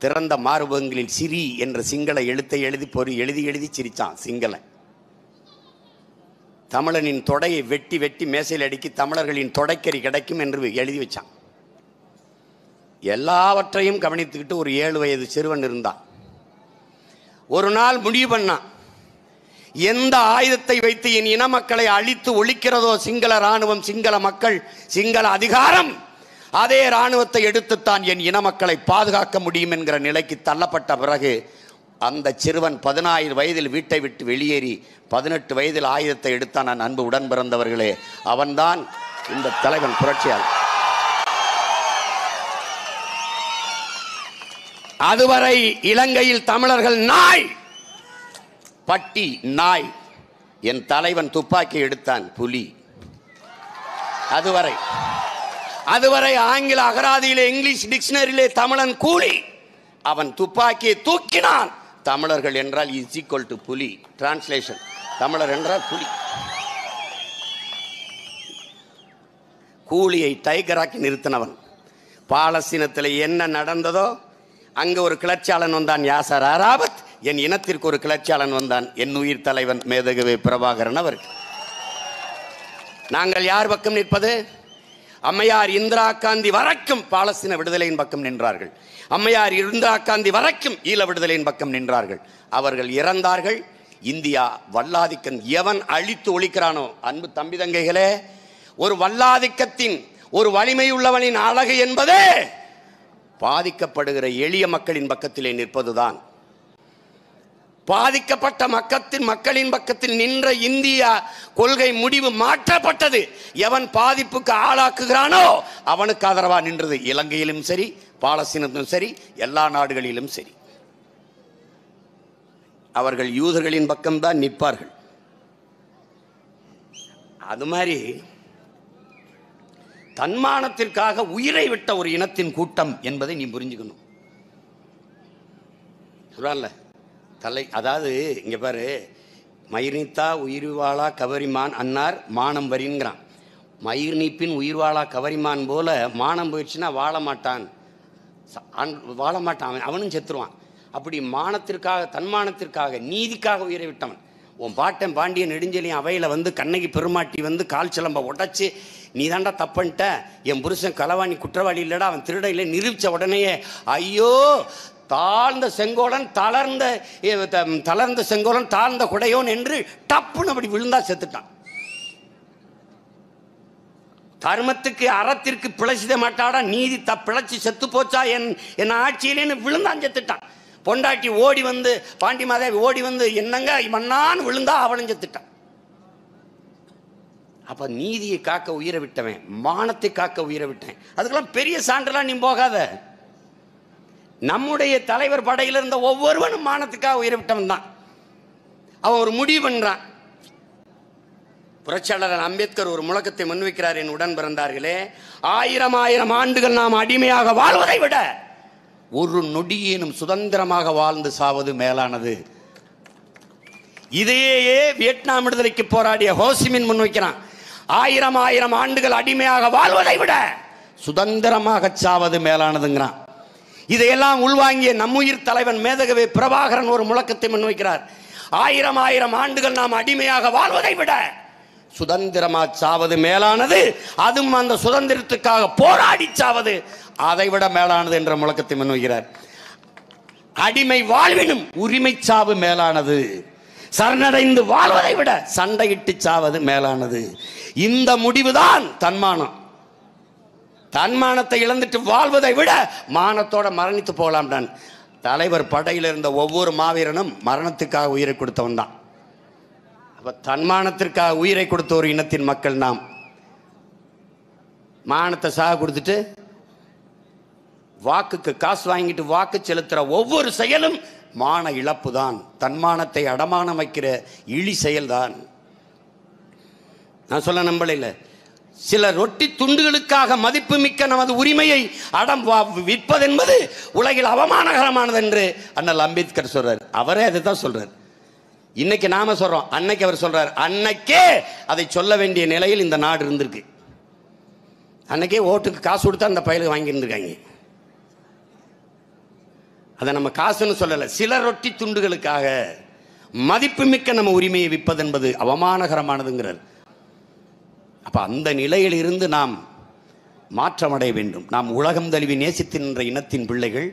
திறந்த மார்பகங்களில் சிரி என்ற சிங்கள எழுத்தை எழுதி சிரிச்சான் சிங்களன். தமிழனின் தொடையை வெட்டி மேசையில் அடுக்கி தமிழர்களின் தொடைக்கறி கிடைக்கும் என்று எழுதி வச்சான். எல்லாவற்றையும் கவனித்துக்கிட்டு ஒரு 7 வயது சிறுவன் இருந்தான். ஒரு நாள் முடிவு பண்ணான், எந்த ஆயுதத்தை வைத்து என் இன மக்களை அழித்து ஒழிக்கிறதோ சிங்கள இராணுவம், சிங்கள மக்கள், சிங்கள அதிகாரம், அதே இராணுவத்தை எடுத்துத்தான் என் இன மக்களை பாதுகாக்க முடியும் என்கிற நிலைக்கு தள்ளப்பட்ட பிறகு அந்த சிறுவன் 16 வயதில் வீட்டை விட்டு வெளியேறி 18 வயதில் ஆயுதத்தை எடுத்தான். நான் அன்பு உடன் பிறந்தவர்களே, அவன்தான் இந்த தலைவன் புரட்சியாளர். அதுவரை இலங்கையில் தமிழர்கள் நாய், பட்டி நாய். என் தலைவன் துப்பாக்கி எடுத்தான், புலி. அதுவரை ஆங்கில அகராதியிலே, இங்கிலீஷ் டிக்ஷனரியிலே தமிழன் கூலி. அவன் துப்பாக்கியை தூக்கினான். தமிழர்கள் என்றால் இஸ் ஈக்குவல் டு புலி. டிரான்ஸ்லேஷன், தமிழர் என்றால் புலி.
கூலியை டைகராக்கி நிறுத்தினவன். பாலஸ்தீனத்தில் என்ன நடந்ததோ அங்கே ஒரு கிளர்ச்சியாளன் வந்தான், யாசர் அராபத். என் இனத்திற்கு ஒரு கிளர்ச்சியாளன் வந்தான், என் உயிர் தலைவன் மேதகவே பிரபாகரன் அவர்கள். நாங்கள் யார் பக்கம் நிற்பது? அம்மையார் இந்திரா காந்தி வரைக்கும் பாலஸ்தீன விடுதலையின் பக்கம் நின்றார்கள். அம்மையார் இந்திரா காந்தி வரைக்கும் ஈழ விடுதலையின் பக்கம் நின்றார்கள். அவர்கள் இறந்தார்கள். இந்தியா வல்லாதிக்கம் எவன் அழித்து ஒழிக்கிறானோ, அன்பு தம்பி தங்கைகளே, ஒரு வல்லாதிக்கத்தின் ஒரு வலிமை உள்ளவனின் அழகு என்பதே பாதிக்கப்படுகிற எளிய மக்களின் பக்கத்திலே நிற்பதுதான். பாதிக்கப்பட்ட மக்களின் பக்கத்தில் நின்ற இந்தியா கொள்கை முடிவு மாற்றப்பட்டது. எவன் பாதிப்புக்கு ஆளாக்குகிறானோ அவனுக்கு ஆதரவா நின்றது. இலங்கையிலும் சரி, பாலஸ்தீனத்திலும் சரி, எல்லா நாடுகளிலும் சரி. அவர்கள் யூதர்களின் பக்கம்தான் நிற்பார்கள். அது மாதிரி தன்மானத்திற்காக உயிரை விட்ட ஒரு இனத்தின் கூட்டம் என்பதை நீ புரிஞ்சுக்கணும். சொல்றான்ல தலை, அதாவது இங்க பாரு, மயிர்நீத்தா உயிர்வாளா கவரிமான் அன்னார் மானம் வரின்கிறான். மயிர் நீப்பின் உயிர்வாளா கவரிமான் போல மானம் போயிடுச்சுன்னா வாழ மாட்டான், அவனும் செத்துருவான். அப்படி மானத்திற்காக, தன்மானத்திற்காக, நீதிக்காக உயிரை விட்டவன். உன் பாட்டன் பாண்டிய நெடுஞ்செலியும் அவையில் வந்து கண்ணகி பெருமாட்டி வந்து கால் சிலம்ப உடைச்சு, நீ தாண்டா தப்பன்ட்ட, என் புருஷன் களவாணி குற்றவாளி இல்லடா, அவன் திருட இல்லை நிரூபித்த உடனேயே ஐயோ தாழ்ந்த செங்கோலன் தளர்ந்த செங்கோலன் தாழ்ந்த குடையோன் என்று டப்புன்னு அப்படி விழுந்தா செத்துட்டான். தர்மத்துக்கு அறத்திற்கு பிழைச்சிட மாட்டாடா, நீதி பிழைச்சி செத்து போச்சா என் ஆட்சியிலேன்னு விழுந்தான், செத்துட்டான். பொண்டாட்டி ஓடி வந்து, பாண்டி மாதேவி ஓடி வந்து என்னங்க மண்ணான்னு விழுந்தா அவளும் செத்துட்டான். அப்ப நீதியை காக்க உயிரை விட்டவன், மானத்தை காக்க உயிரை விட்டேன். அதுக்கெல்லாம் பெரிய சான்றெல்லாம் நீ போகாத. நம்முடைய தலைவர் படையில் இருந்த ஒவ்வொருவனும் மானத்துக்காக உயிரை விட்டவன் தான். அவன் ஒரு முடிவு பண்றான். புரட்சியாளர் அம்பேத்கர் ஒரு முழக்கத்தை முன்வைக்கிறார், என் உடன் பிறந்தார்களே, 1000 ஆண்டுகள் நாம் அடிமையாக வாழ்வதை விட ஒரு நொடியேனும் சுதந்திரமாக வாழ்ந்து சாவது மேலானது. இதையே வியட்நாம் விடுதலைக்கு போராடிய ஹோசிமின் முன்வைக்கிறான். 1000 ஆண்டுகள் அடிமையாக வாழ்வதை விட சுதந்திரமாக சாவது மேலானதுங்கிறான். இதையெல்லாம் உள்வாங்கிய நம்முயிர் தலைவன் மேதகவே பிரபாகரன் ஒரு முழக்கத்தை முன்வைக்கிறார். 1000 ஆண்டுகள் நாம் அடிமையாக வாழ்வதை விட சுதந்திரமா சாவது மேலானது, அதுவும் அந்த சுதந்திரத்துக்காக போராடி சாவது அதை விட மேலானது என்ற முழக்கத்தை முன்வைக்கிறார். அடிமை வாழ்வினும் உரிமை சாவு மேலானது, சரணடைந்து வாழ்வதை விட சண்டையிட்டு சாவது மேலானது. இந்த முடிவுதான் தன்மானம். தன்மானத்தை இழந்துட்டு வாழ்வதை விட மானத்தோட மரணித்து போகலாம் தான். தலைவர் படையில் இருந்த ஒவ்வொரு மாவீரனும் மரணத்துக்காக உயிரை கொடுத்தவன் தான். அப்ப தன்மானத்திற்காக உயிரை கொடுத்த ஒரு இனத்தின் மக்கள் நாம். மானத்தை சாக கொடுத்துட்டு வாக்குக்கு காசு வாங்கிட்டு வாக்கு செலுத்துற ஒவ்வொரு செயலும் மான இழப்பு தான். தன்மானத்தை அடமானம் வைக்கிற இழி செயல்தான். நான் சொல்ல நம்பல. சில ரொட்டி துண்டுகளுக்காக மதிப்புமிக்க நமது உரிமையை விற்பதென்பது உலகில் அவமானகரமானது என்று அண்ணல் அம்பேத்கர் சொல்றார். அவரே அதுதான் சொல்றார். இன்னைக்கு நாம சொல்றோம், அன்னைக்கு அவர் சொல்றார். அன்னைக்கே அதை சொல்ல வேண்டிய நிலையில் இந்த நாடு இருந்திருக்கு. அன்னைக்கே ஓட்டுக்கு காசு கொடுத்தா அந்த பயலுக்கு வாங்கி இருந்திருக்காங்க. அதை நம்ம காசுன்னு சொல்லலை. சில ரொட்டி துண்டுகளுக்காக மதிப்புமிக்க நம்ம உரிமையை விற்பது என்பது அவமானகரமானதுங்கிறார். அப்ப அந்த நிலையில் இருந்து நாம் மாற்றமடைய வேண்டும். நாம் உலகம் தழுவி நேசித்து நின்ற இனத்தின் பிள்ளைகள்,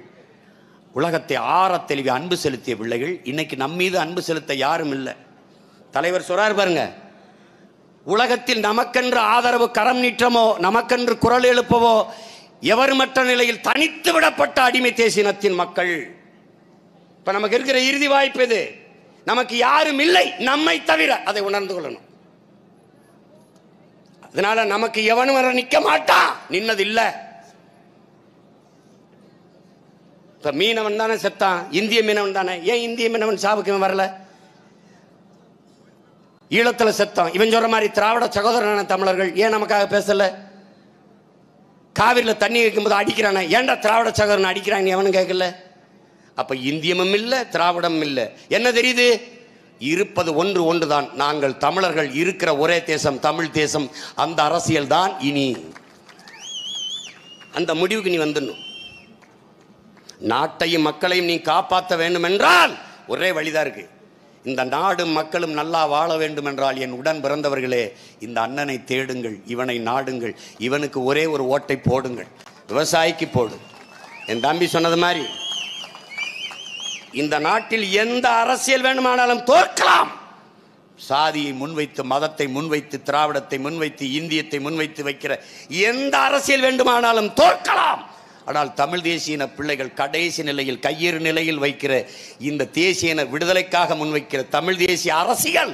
உலகத்தை ஆறத் தெளிவி அன்பு செலுத்திய பிள்ளைகள். இன்னைக்கு நம் மீது அன்பு செலுத்த யாரும் இல்லை. தலைவர் சொல்றார் பாருங்க, உலகத்தில் நமக்கென்று ஆதரவு கரம் நீட்டமோ, நமக்கென்று குரல் எழுப்பவோ எவருமற்ற நிலையில் தனித்து விடப்பட்ட அடிமை தேசினத்தின் மக்கள். இப்ப நமக்கு இருக்கிற இறுதி வாய்ப்பு இது. நமக்கு யாரும் இல்லை நம்மை தவிர, அதை உணர்ந்து கொள்ளணும். அதனால நமக்கு எவனும் வர நிக்க மாட்டான், நின்னது இல்ல. இப்ப மீனவன் தானே செத்தான், இந்திய மீனவன் தானே. ஏன் இந்திய மீனவன் சாவுக்கு வரல? ஈழத்துல செத்தான். இவன் சொல்ற மாதிரி திராவிட சகோதரனான தமிழர்கள் ஏன் நமக்காக பேசல? காவிரியில தண்ணி வைக்கும்போது அடிக்கிறானே, ஏன்டா திராவிட சகோதரன் அடிக்கிறாங்க எவனும் கேட்கல. அப்ப இந்தியமும் இல்லை, திராவிடமும் இல்லை. என்ன தெரியுது? இருப்பது ஒன்றுதான். நாங்கள் தமிழர்கள் இருக்கிற ஒரே தேசம் தமிழ் தேசம். அந்த அரசியல் தான் இனி அந்த முடிவுக்கு நீ வந்துடணும். நாட்டையும் மக்களையும் நீ காப்பாற்ற வேண்டும் என்றால் ஒரே வழிதான் இருக்கு. இந்த நாடும் மக்களும் நல்லா வாழ வேண்டும் என்றால் என் உடன் பிறந்தவர்களே, இந்த அண்ணனை தேடுங்கள், இவனை நாடுங்கள், இவனுக்கு ஒரே ஒரு ஓட்டை போடுங்கள். விவசாயிக்கு போடு. என் தம்பி சொன்னது மாதிரி இந்த நாட்டில் எந்த அரசியல் வேண்டுமானாலும் தோற்கலாம். சாதியை முன்வைத்து, மதத்தை முன்வைத்து, திராவிடத்தை முன்வைத்து, இந்தியத்தை முன்வைத்து வைக்கிற எந்த அரசியல் வேண்டுமானாலும் தோற்கலாம். ஆனால் தமிழ் தேசியன பிள்ளைகள் கடைசி நிலையில், கையேறு நிலையில் வைக்கிற இந்த தேசியன விடுதலைக்காக முன்வைக்கிற தமிழ் தேசிய அரசியல்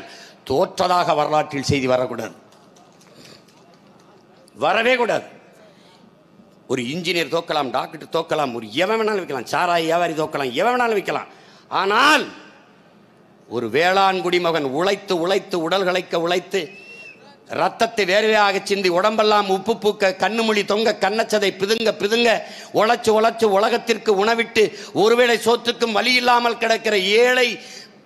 தோற்றதாக வரலாற்றில் செய்தி வரக்கூடாது, வரவே கூடாது. ஒரு இன்ஜினியர் தோக்கலாம், டாக்டர் தோக்கலாம், ஒரு எவன் வேணாலும் வைக்கலாம், சாராய வியாபாரி தோக்கலாம், எவன் வேணாலும் வைக்கலாம். ஆனால் ஒரு வேளாண் குடிமகன் உழைத்து உழைத்து உடல் களைக்க உழைத்து ரத்தத்தை வேர்வையாக சிந்தி உடம்பெல்லாம் உப்பு பூக்க கண்ணுமொழி தொங்க கண்ணச்சதை பிதுங்க பிதுங்க உழைச்சு உழைச்சு உலகத்திற்கு உணவிட்டு ஒருவேளை சோத்துக்கும் வழி இல்லாமல் கிடக்கிற ஏழை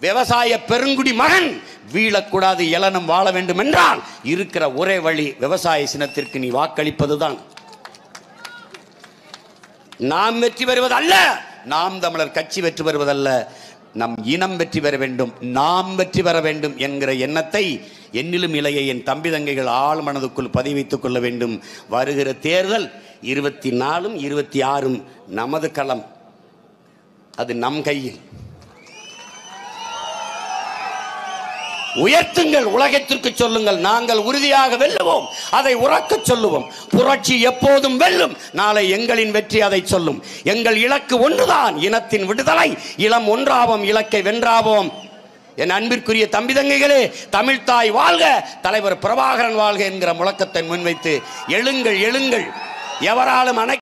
விவசாய பெருங்குடி மகன் வீழக்கூடாது, எலனும் வாழ வேண்டும் என்றால் இருக்கிற ஒரே வழி விவசாய சின்னத்திற்கு நீ வாக்களிப்பதுதான். நாம் வெற்றி பெறுவதல்ல, நாம் தமிழர் கட்சி வெற்றி பெறுவதல்ல, நம் இனம் வெற்றி பெற வேண்டும், நாம் வெற்றி பெற வேண்டும் என்கிற எண்ணத்தை என்னிலும் இளைய என் தம்பி தங்கைகள் ஆழ் மனதுக்குள் பதிவைத்துக் கொள்ள வேண்டும். வருகிற தேர்தல் 24ம் 26ம் நமது களம், அது நம் கையில். உயர்த்துங்கள், உலகத்திற்கு சொல்லுங்கள், நாங்கள் உறுதியாக வெல்லுவோம், அதை உறக்க சொல்லுவோம். புரட்சி எப்போதும் வெல்லும், நாளை எங்களின் வெற்றி அதை சொல்லும். எங்கள் இலக்கு ஒன்றுதான், இனத்தின் விடுதலை. இளம் ஒன்றாவோம், இலக்கை வென்றாவோம். என் அன்பிற்குரிய தம்பி தங்கைகளே, தமிழ்தாய் வாழ்க, தலைவர் பிரபாகரன் வாழ்க என்கிற முழக்கத்தை முன்வைத்து எழுங்கள் எழுங்கள், எவராலும்